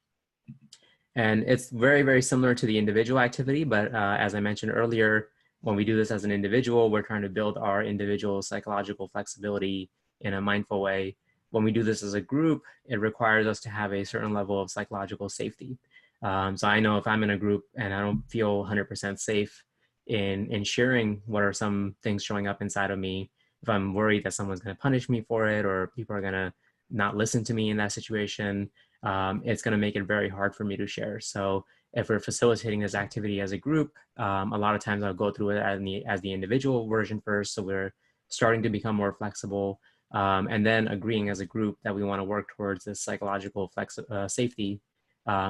And it's very, very similar to the individual activity, but as I mentioned earlier, when we do this as an individual, we're trying to build our individual psychological flexibility in a mindful way. When we do this as a group, it requires us to have a certain level of psychological safety. So I know if I'm in a group and I don't feel 100% safe in sharing what are some things showing up inside of me, if I'm worried that someone's going to punish me for it, or people are going to not listen to me in that situation, it's going to make it very hard for me to share. So if we're facilitating this activity as a group, a lot of times I'll go through it as the individual version first. So we're starting to become more flexible, and then agreeing as a group that we want to work towards this psychological safety,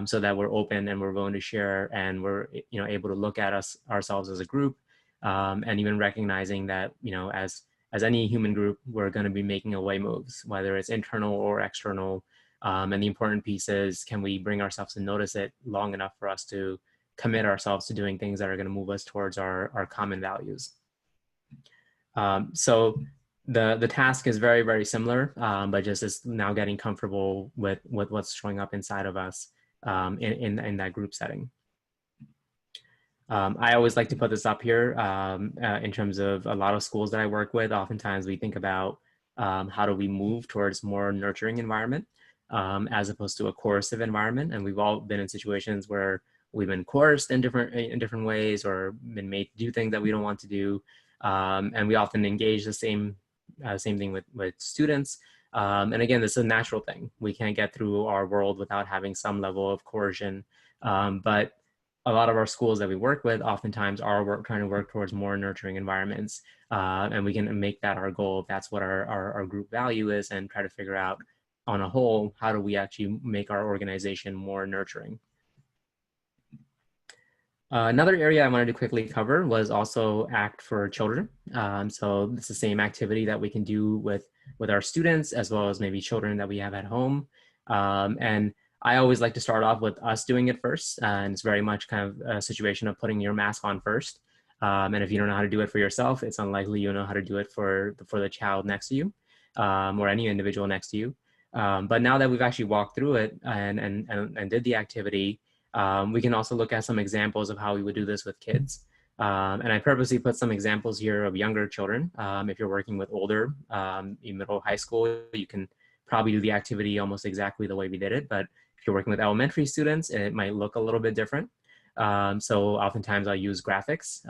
so that we're open and we're willing to share, and we're able to look at ourselves as a group, and even recognizing that as any human group, we're going to be making away moves, whether it's internal or external. And the important piece is, can we bring ourselves to notice it long enough for us to commit ourselves to doing things that are going to move us towards our common values? So the task is very, very similar, but just is now getting comfortable with what's showing up inside of us in that group setting. I always like to put this up here in terms of a lot of schools that I work with. Oftentimes we think about how do we move towards more nurturing environment as opposed to a coercive environment. And we've all been in situations where we've been coerced in different ways, or been made to do things that we don't want to do. And we often engage the same thing with students. And again, this is a natural thing. We can't get through our world without having some level of coercion. But a lot of our schools that we work with oftentimes are trying to work towards more nurturing environments. And we can make that our goal if that's what our group value is, and try to figure out on a whole, how do we actually make our organization more nurturing? Another area I wanted to quickly cover was also ACT for children. So it's the same activity that we can do with our students, as well as maybe children that we have at home. And I always like to start off with us doing it first. And it's very much kind of a situation of putting your mask on first. And if you don't know how to do it for yourself, it's unlikely you'll know how to do it for the child next to you, or any individual next to you. But now that we've actually walked through it and did the activity, we can also look at some examples of how we would do this with kids. And I purposely put some examples here of younger children. If you're working with older, middle, high school, you can probably do the activity almost exactly the way we did it. But if you're working with elementary students, it might look a little bit different. So oftentimes I'll use graphics.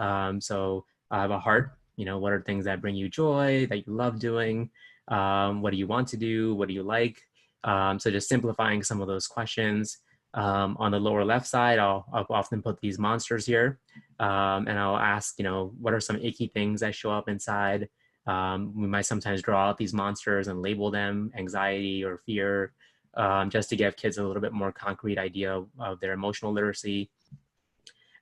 So I have a heart, what are things that bring you joy, that you love doing? What do you want to do? What do you like? So just simplifying some of those questions. On the lower left side, I'll often put these monsters here, and I'll ask, what are some icky things that show up inside? We might sometimes draw out these monsters and label them anxiety or fear, just to give kids a little bit more concrete idea of their emotional literacy.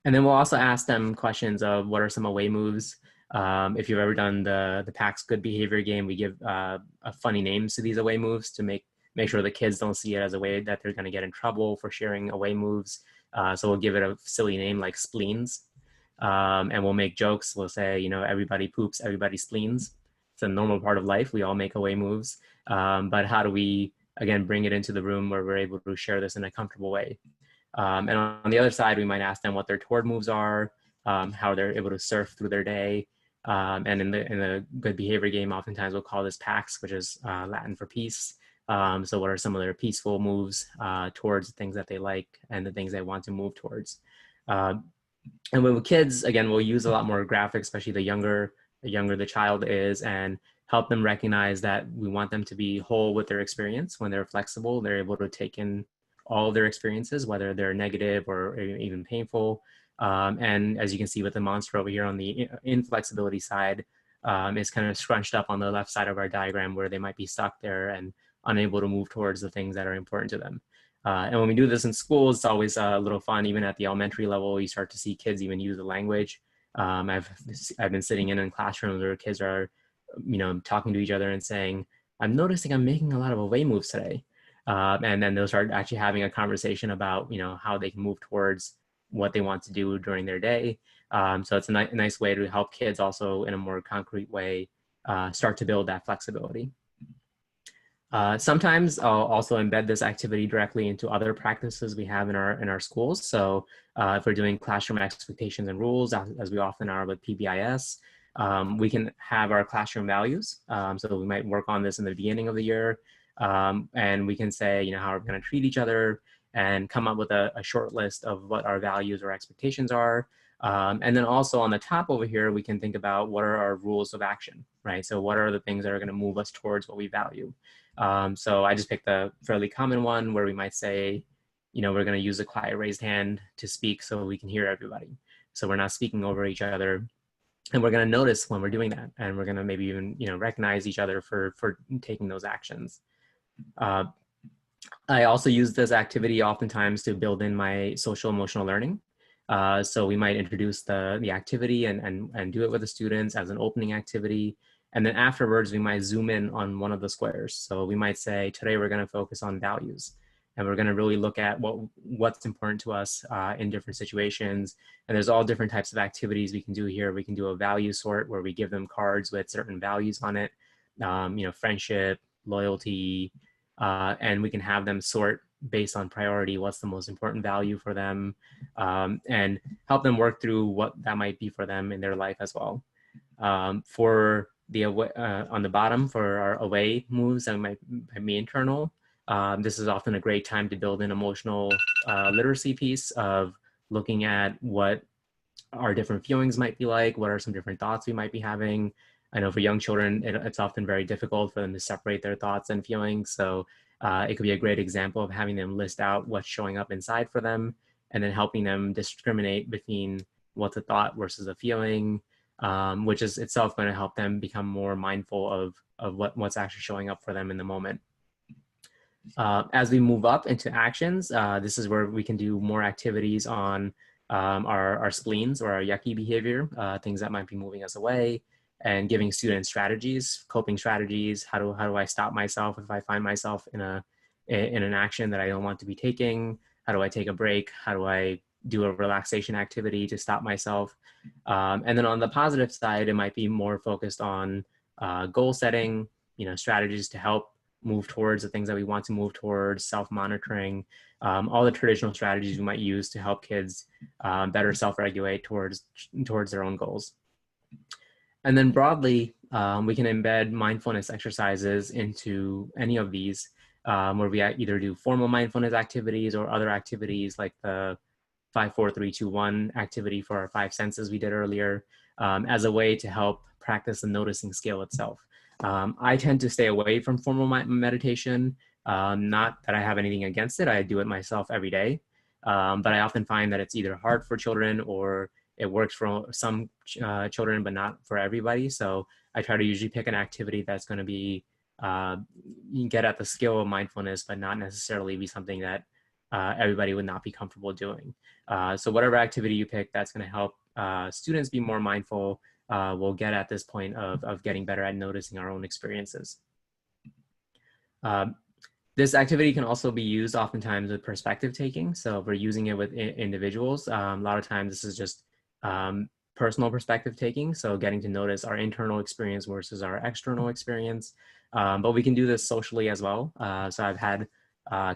And then we'll also ask them questions of what are some away moves. If you've ever done the PAX Good Behavior game, we give funny names to these away moves to make make sure the kids don't see it as a way that they're going to get in trouble for sharing away moves. So we'll give it a silly name like spleens. And we'll make jokes. We'll say, you know, everybody poops, everybody spleens. It's a normal part of life. We all make away moves. But how do we, again, bring it into the room where we're able to share this in a comfortable way? And on the other side, we might ask them what their toward moves are, how they're able to surf through their day. And in the good behavior game, oftentimes we'll call this PAX, which is Latin for peace. So what are some of their peaceful moves towards the things that they like and the things they want to move towards? And with kids, again, we'll use a lot more graphics, especially the younger the child is, and help them recognize that we want them to be whole with their experience. When they're flexible, they're able to take in all their experiences, whether they're negative or even painful. And as you can see with the monster over here on the inflexibility side, is kind of scrunched up on the left side of our diagram where they might be stuck there and unable to move towards the things that are important to them. And when we do this in schools, it's always a little fun. Even at the elementary level, you start to see kids even use the language. I've been sitting in classrooms where kids are, you know, talking to each other and saying, "I'm noticing I'm making a lot of away moves today," and then they'll start actually having a conversation about, you know, how they can move towards what they want to do during their day. So it's a nice way to help kids also in a more concrete way start to build that flexibility. Sometimes I'll also embed this activity directly into other practices we have in our schools. So if we're doing classroom expectations and rules, as we often are with PBIS, we can have our classroom values. So we might work on this in the beginning of the year, and we can say, you know, how we're going to treat each other and come up with a short list of what our values or expectations are. And then also on the top over here, we can think about what are our rules of action, right? So what are the things that are going to move us towards what we value? So I just picked a fairly common one where we might say, you know, we're going to use a quiet raised hand to speak so we can hear everybody. So we're not speaking over each other. And we're going to notice when we're doing that. And we're going to maybe even, you know, recognize each other for taking those actions. I also use this activity oftentimes to build in my social emotional learning. So we might introduce the activity and do it with the students as an opening activity. And then afterwards, we might zoom in on one of the squares. So we might say, today we're going to focus on values. And we're going to really look at what's important to us in different situations. And there's all different types of activities we can do here. We can do a value sort where we give them cards with certain values on it, you know, friendship, loyalty, and we can have them sort based on priority, what's the most important value for them, and help them work through what that might be for them in their life as well. For the on the bottom for our away moves that might be internal, this is often a great time to build an emotional literacy piece of looking at what our different feelings might be like, what are some different thoughts we might be having. I know for young children, it's often very difficult for them to separate their thoughts and feelings. So it could be a great example of having them list out what's showing up inside for them and then helping them discriminate between what's a thought versus a feeling, which is itself going to help them become more mindful of what's actually showing up for them in the moment. As we move up into actions, this is where we can do more activities on our spleens or our yucky behavior, things that might be moving us away, and giving students strategies, coping strategies. How do I stop myself if I find myself in an action that I don't want to be taking? How do I take a break? How do I do a relaxation activity to stop myself? And then on the positive side, it might be more focused on goal setting, you know, strategies to help move towards the things that we want to move towards, self-monitoring, all the traditional strategies we might use to help kids better self-regulate towards their own goals. And then broadly, we can embed mindfulness exercises into any of these, where we either do formal mindfulness activities or other activities like the 5, 4, 3, 2, 1 activity for our 5 senses we did earlier, as a way to help practice the noticing skill itself. I tend to stay away from formal meditation. Not that I have anything against it. I do it myself every day. But I often find that it's either hard for children or it works for some children, but not for everybody. So I try to usually pick an activity that's going to be, you can get at the skill of mindfulness, but not necessarily be something that everybody would not be comfortable doing. So whatever activity you pick that's going to help students be more mindful, we'll get at this point of getting better at noticing our own experiences. This activity can also be used oftentimes with perspective taking. So if we're using it with individuals, a lot of times this is just personal perspective taking. So getting to notice our internal experience versus our external experience. But we can do this socially as well. So I've had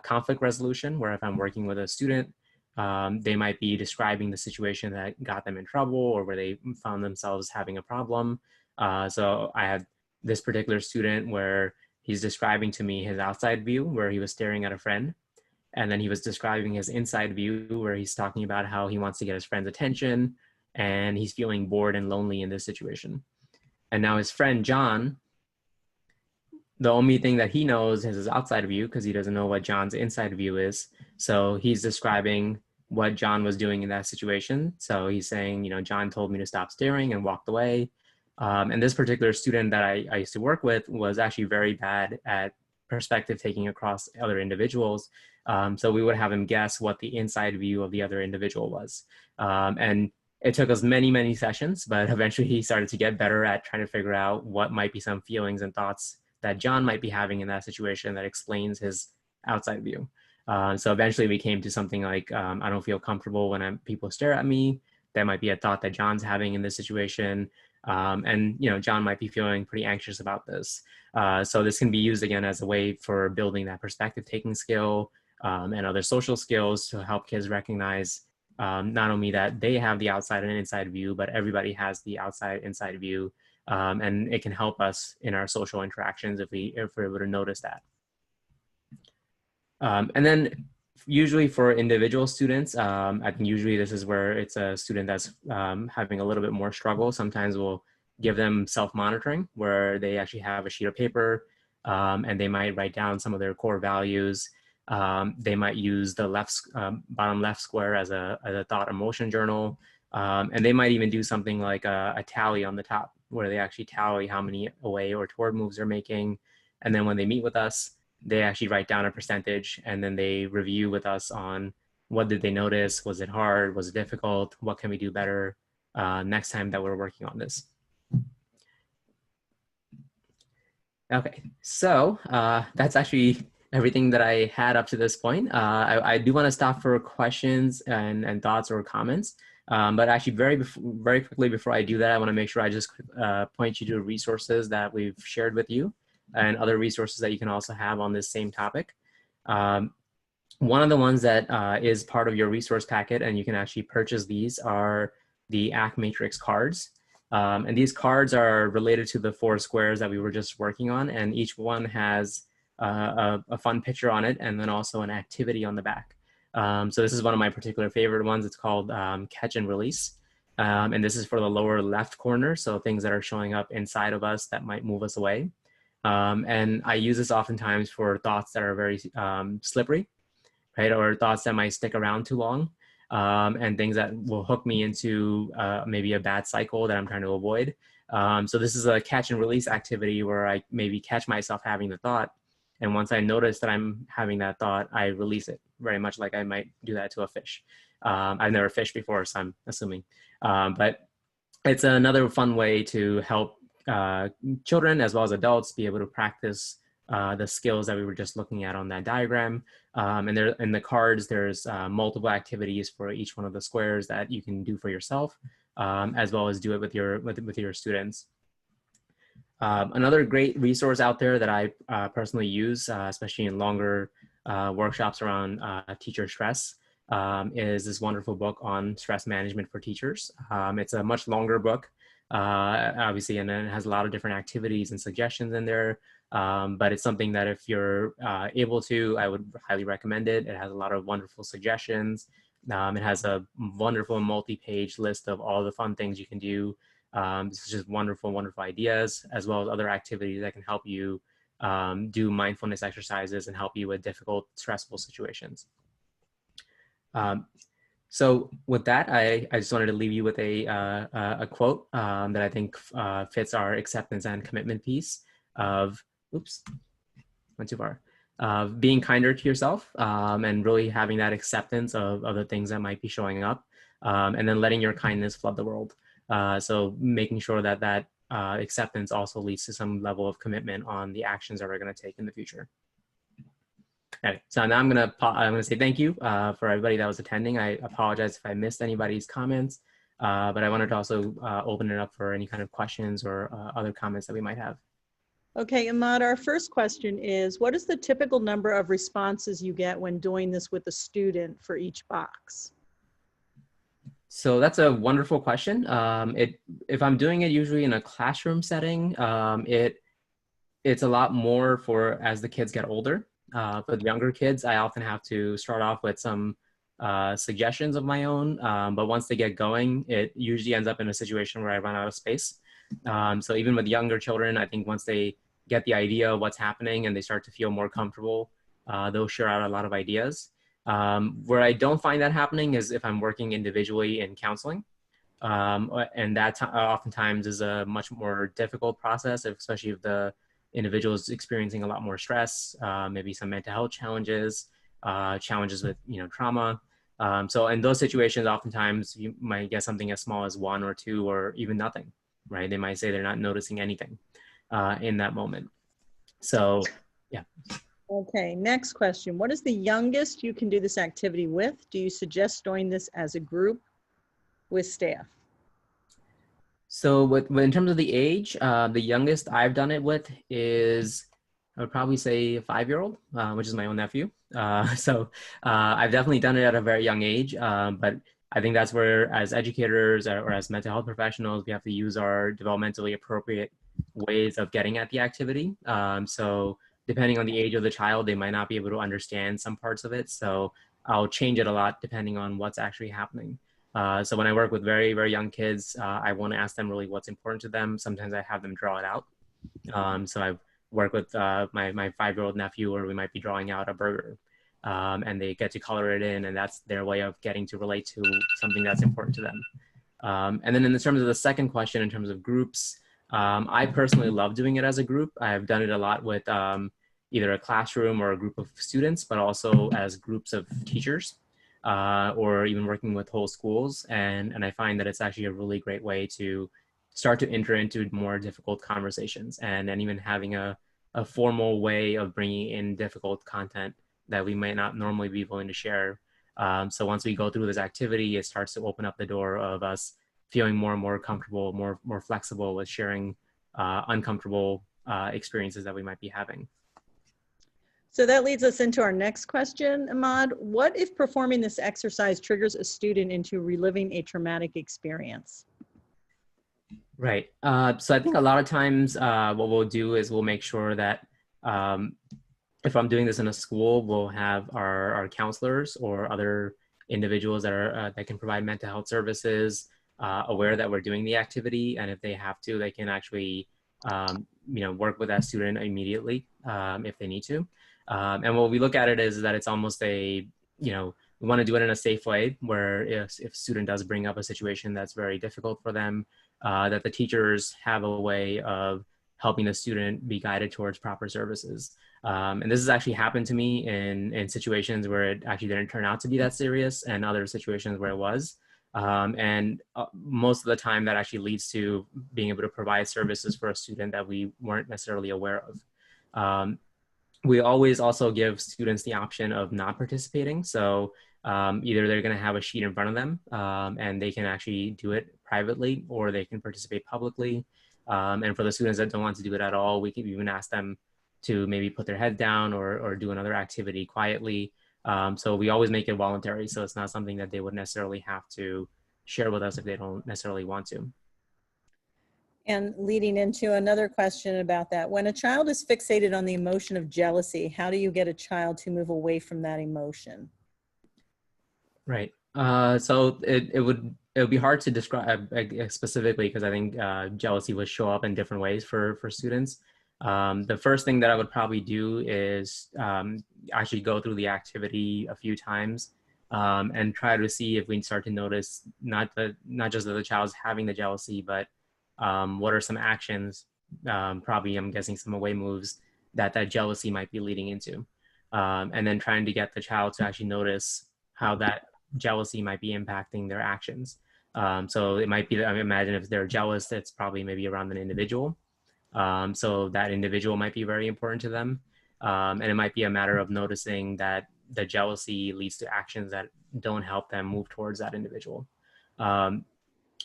conflict resolution where if I'm working with a student, they might be describing the situation that got them in trouble or where they found themselves having a problem. So I had this particular student where he's describing to me his outside view where he was staring at a friend. And then he was describing his inside view where he's talking about how he wants to get his friend's attention and he's feeling bored and lonely in this situation. And now his friend, John, the only thing that he knows is his outside view because he doesn't know what John's inside view is. So he's describing what John was doing in that situation. So he's saying, you know, John told me to stop staring and walked away. And this particular student that I used to work with was actually very bad at perspective taking across other individuals. So we would have him guess what the inside view of the other individual was. And it took us many, many sessions, but eventually he started to get better at trying to figure out what might be some feelings and thoughts that John might be having in that situation that explains his outside view. So eventually we came to something like, I don't feel comfortable when people stare at me. That might be a thought that John's having in this situation. And, you know, John might be feeling pretty anxious about this. So this can be used again as a way for building that perspective taking skill and other social skills to help kids recognize not only that they have the outside and inside view, but everybody has the outside inside view. And it can help us in our social interactions if we're able to notice that. And then usually for individual students, I think usually this is where it's a student that's having a little bit more struggle. Sometimes we'll give them self-monitoring where they actually have a sheet of paper and they might write down some of their core values. They might use the bottom left square as a thought emotion journal. And they might even do something like a tally on the top where they actually tally how many away or toward moves they're making. And then when they meet with us, they actually write down a percentage and then they review with us on what did they notice? Was it hard? Was it difficult? What can we do better next time that we're working on this? Okay, so that's actually everything that I had up to this point. I do want to stop for questions and thoughts or comments. But actually very quickly before I do that, I want to make sure I just point you to resources that we've shared with you and other resources that you can also have on this same topic. One of the ones that is part of your resource packet, and you can actually purchase these, are the ACT Matrix cards. And these cards are related to the 4 squares that we were just working on, and each one has a fun picture on it and then also an activity on the back. So this is one of my particular favorite ones. It's called Catch and Release. And this is for the lower left corner, so things that are showing up inside of us that might move us away. And I use this oftentimes for thoughts that are very slippery, right? Or thoughts that might stick around too long, and things that will hook me into maybe a bad cycle that I'm trying to avoid. So this is a catch and release activity where I maybe catch myself having the thought. And once I notice that I'm having that thought, I release it, very much like I might do that to a fish. I've never fished before, so I'm assuming. But it's another fun way to help children as well as adults be able to practice the skills that we were just looking at on that diagram. And there in the cards, there's multiple activities for each one of the squares that you can do for yourself, as well as do it with your students. Another great resource out there that I personally use, especially in longer workshops around teacher stress, is this wonderful book on stress management for teachers. It's a much longer book, obviously, and then it has a lot of different activities and suggestions in there. But it's something that if you're able to, I would highly recommend it. It has a lot of wonderful suggestions. It has a wonderful multi-page list of all the fun things you can do. This is just wonderful, wonderful ideas, as well as other activities that can help you do mindfulness exercises and help you with difficult, stressful situations. So with that, I just wanted to leave you with a quote that I think fits our acceptance and commitment piece of, oops, went too far, being kinder to yourself and really having that acceptance of the things that might be showing up, and then letting your kindness flood the world. So making sure that acceptance also leads to some level of commitment on the actions that we're going to take in the future. Okay, so now I'm gonna say thank you for everybody that was attending. I apologize if I missed anybody's comments, but I wanted to also open it up for any kind of questions or other comments that we might have. Okay, Ahmad, our first question is, what is the typical number of responses you get when doing this with a student for each box? So that's a wonderful question. If I'm doing it usually in a classroom setting, it's a lot more for as the kids get older. For the younger kids, I often have to start off with some suggestions of my own. But once they get going, it usually ends up in a situation where I run out of space. So even with younger children, I think once they get the idea of what's happening and they start to feel more comfortable, they'll share out a lot of ideas. Where I don't find that happening is if I'm working individually in counseling. And that oftentimes is a much more difficult process, especially if the individual is experiencing a lot more stress, maybe some mental health challenges, challenges with trauma. So in those situations, oftentimes you might get something as small as 1 or 2 or even nothing, right? They might say they're not noticing anything in that moment. So, yeah. Okay, next question. What is the youngest you can do this activity with? Do you suggest doing this as a group with staff? So in terms of the age, the youngest I've done it with is, I would probably say a 5-year-old, which is my own nephew. I've definitely done it at a very young age, but I think that's where as educators or as mental health professionals, we have to use our developmentally appropriate ways of getting at the activity. So depending on the age of the child, they might not be able to understand some parts of it. So I'll change it a lot depending on what's actually happening. So when I work with very, very young kids, I want to ask them really what's important to them. Sometimes I have them draw it out. So I work with my 5-year-old nephew, where we might be drawing out a burger, and they get to color it in, and that's their way of getting to relate to something that's important to them. And then in terms of the second question, in terms of groups, I personally love doing it as a group. I've done it a lot with either a classroom or a group of students, but also as groups of teachers. Or even working with whole schools. And I find that it's actually a really great way to start to enter into more difficult conversations and even having a formal way of bringing in difficult content that we might not normally be willing to share. So once we go through this activity, it starts to open up the door of us feeling more and more comfortable, more flexible with sharing uncomfortable experiences that we might be having. So that leads us into our next question, Ahmad. What if performing this exercise triggers a student into reliving a traumatic experience? Right. So I think a lot of times what we'll do is we'll make sure that if I'm doing this in a school, we'll have our counselors or other individuals that are that can provide mental health services aware that we're doing the activity, and if they have to, they can actually work with that student immediately if they need to. And what we look at it is that it's almost a, we want to do it in a safe way where if a student does bring up a situation that's very difficult for them, that the teachers have a way of helping the student be guided towards proper services. And this has actually happened to me in situations where it actually didn't turn out to be that serious, and other situations where it was. Most of the time that actually leads to being able to provide services for a student that we weren't necessarily aware of. We always also give students the option of not participating. So either they're going to have a sheet in front of them and they can actually do it privately, or they can participate publicly. And for the students that don't want to do it at all, we can even ask them to maybe put their head down or do another activity quietly. So we always make it voluntary. So it's not something that they would necessarily have to share with us if they don't necessarily want to. And leading into another question about that, when a child is fixated on the emotion of jealousy, how do you get a child to move away from that emotion? Right. So it would be hard to describe specifically, because I think jealousy would show up in different ways for students. The first thing that I would probably do is actually go through the activity a few times and try to see if we can start to notice not just that the child's having the jealousy, but what are some actions, probably I'm guessing some away moves that jealousy might be leading into. And then trying to get the child to actually notice how that jealousy might be impacting their actions. So it might be, I imagine if they're jealous, it's probably maybe around an individual. So that individual might be very important to them. And it might be a matter of noticing that the jealousy leads to actions that don't help them move towards that individual.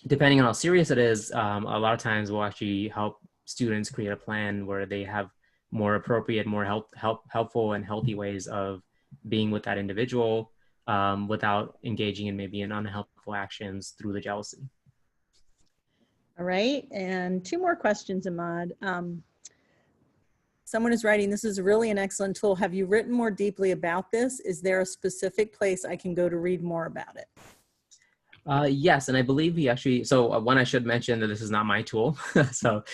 Depending on how serious it is, a lot of times we'll actually help students create a plan where they have more appropriate, more helpful and healthy ways of being with that individual without engaging in maybe in unhelpful actions through the jealousy. All right, and 2 more questions, Ahmad. Someone is writing, this is really an excellent tool. Have you written more deeply about this? Is there a specific place I can go to read more about it? Yes, and I believe we actually, so one, I should mention that this is not my tool. So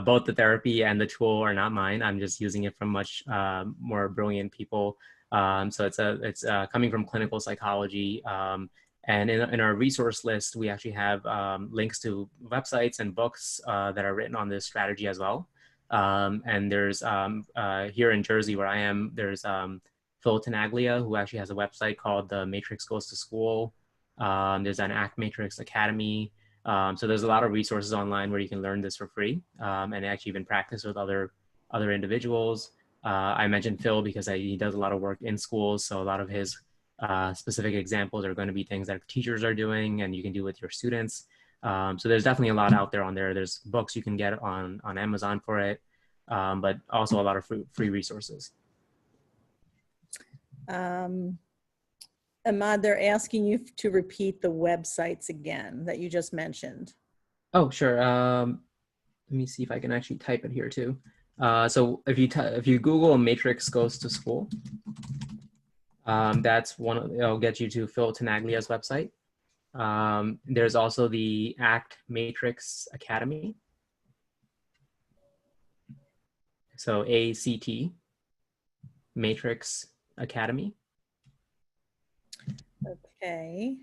both the therapy and the tool are not mine. I'm just using it from much more brilliant people. So it's coming from clinical psychology. And in our resource list, we actually have links to websites and books that are written on this strategy as well. And there's here in Jersey where I am, there's Phil Tenaglia, who actually has a website called The Matrix Goes to School. There's an ACT Matrix Academy. So there's a lot of resources online where you can learn this for free and actually even practice with other individuals. I mentioned Phil because he does a lot of work in schools. So a lot of his specific examples are going to be things that teachers are doing and you can do with your students. So there's definitely a lot out there on there. There's books you can get on Amazon for it, but also a lot of free resources. Ahmad, they're asking you to repeat the websites again that you just mentioned. Oh, sure. Let me see if I can actually type it here too. So if you Google Matrix Goes to School, that's one. It'll get you to Phil Tenaglia's website. There's also the ACT Matrix Academy. So ACT Matrix Academy. Okay.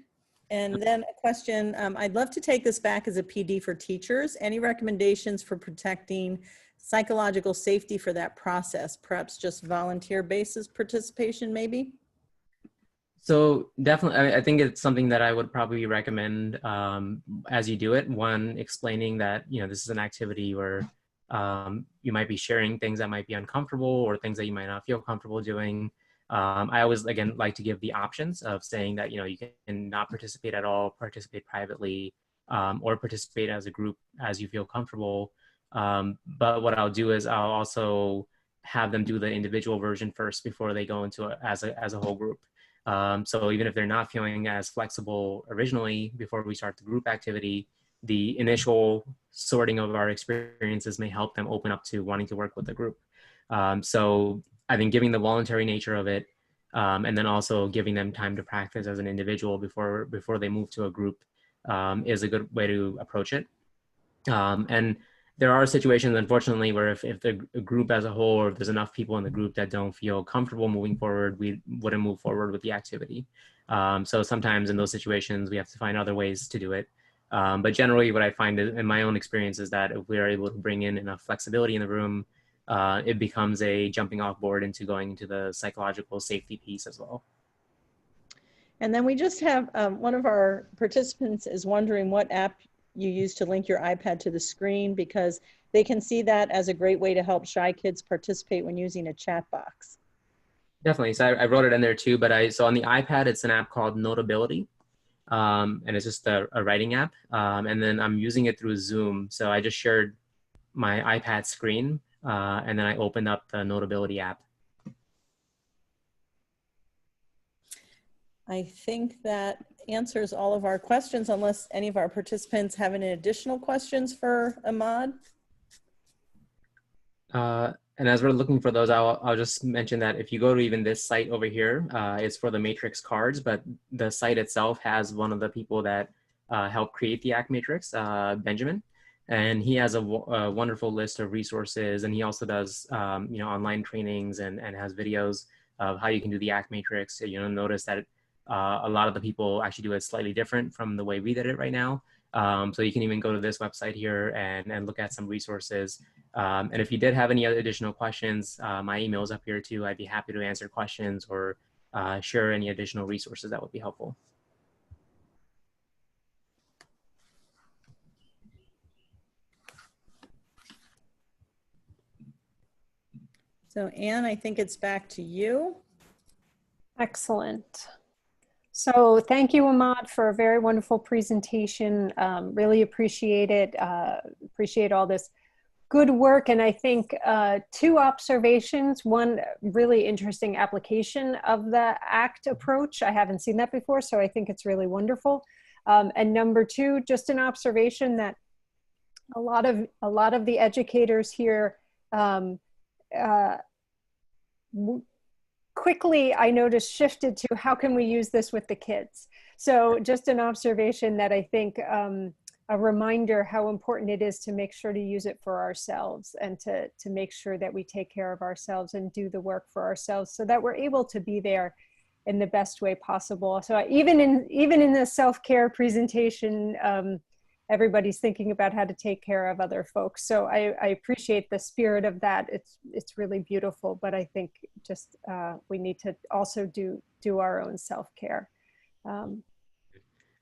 And then a question, I'd love to take this back as a PD for teachers. Any recommendations for protecting psychological safety for that process? Perhaps just volunteer basis participation maybe? So definitely, I think it's something that I would probably recommend as you do it. One, explaining that, this is an activity where you might be sharing things that might be uncomfortable or things that you might not feel comfortable doing. I always, again, like to give the options of saying that, you can not participate at all, participate privately, or participate as a group as you feel comfortable. But what I'll do is I'll also have them do the individual version first before they go into it as a whole group. So even if they're not feeling as flexible originally before we start the group activity, the initial sorting of our experiences may help them open up to wanting to work with the group. So I think giving the voluntary nature of it, and then also giving them time to practice as an individual before they move to a group is a good way to approach it. And there are situations, unfortunately, where if the group as a whole, or if there's enough people in the group that don't feel comfortable moving forward, we wouldn't move forward with the activity. So sometimes in those situations, we have to find other ways to do it. But generally, what I find in my own experience is that if we are able to bring in enough flexibility in the room, it becomes a jumping off board into going into the psychological safety piece as well. And then we just have one of our participants is wondering what app you use to link your iPad to the screen, because they can see that as a great way to help shy kids participate when using a chat box. Definitely. So I wrote it in there too, but so on the iPad, it's an app called Notability. And it's just a writing app. And then I'm using it through Zoom. So I just shared my iPad screen and then I opened up the Notability app. I think that answers all of our questions, unless any of our participants have any additional questions for Ahmad. And as we're looking for those, I'll just mention that if you go to even this site over here, it's for the Matrix cards, but the site itself has one of the people that helped create the ACT Matrix, Benjamin. And he has a wonderful list of resources, and he also does online trainings and has videos of how you can do the ACT Matrix. So, notice that a lot of the people actually do it slightly different from the way we did it right now. So you can even go to this website here and look at some resources. And if you did have any other additional questions, my email is up here too. I'd be happy to answer questions or share any additional resources that would be helpful. So Anne, I think it's back to you. Excellent. So thank you, Ahmad, for a very wonderful presentation. Really appreciate it. Appreciate all this good work. And I think two observations. One, really interesting application of the ACT approach. I haven't seen that before, so I think it's really wonderful. And number two, just an observation that a lot of the educators here quickly, I noticed, shifted to how can we use this with the kids. So just an observation that I think a reminder how important it is to make sure to use it for ourselves and to make sure that we take care of ourselves and do the work for ourselves so that we're able to be there in the best way possible. So even in the self-care presentation, everybody's thinking about how to take care of other folks. So I appreciate the spirit of that. It's really beautiful, but I think just we need to also do our own self-care. And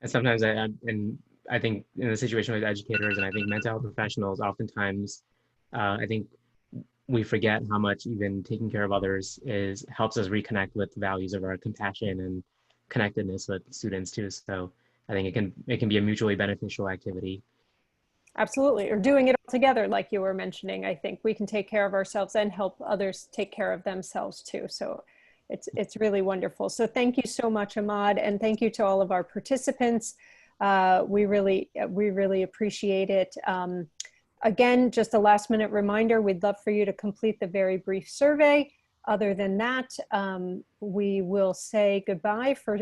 sometimes I think in the situation with educators and I think mental health professionals, oftentimes I think we forget how much even taking care of others helps us reconnect with the values of our compassion and connectedness with students too. So I think it can be a mutually beneficial activity. Absolutely, or doing it all together, like you were mentioning. I think we can take care of ourselves and help others take care of themselves too. So it's really wonderful. So thank you so much, Ahmad, and thank you to all of our participants. We really appreciate it. Again, just a last minute reminder, we'd love for you to complete the very brief survey. Other than that, we will say goodbye for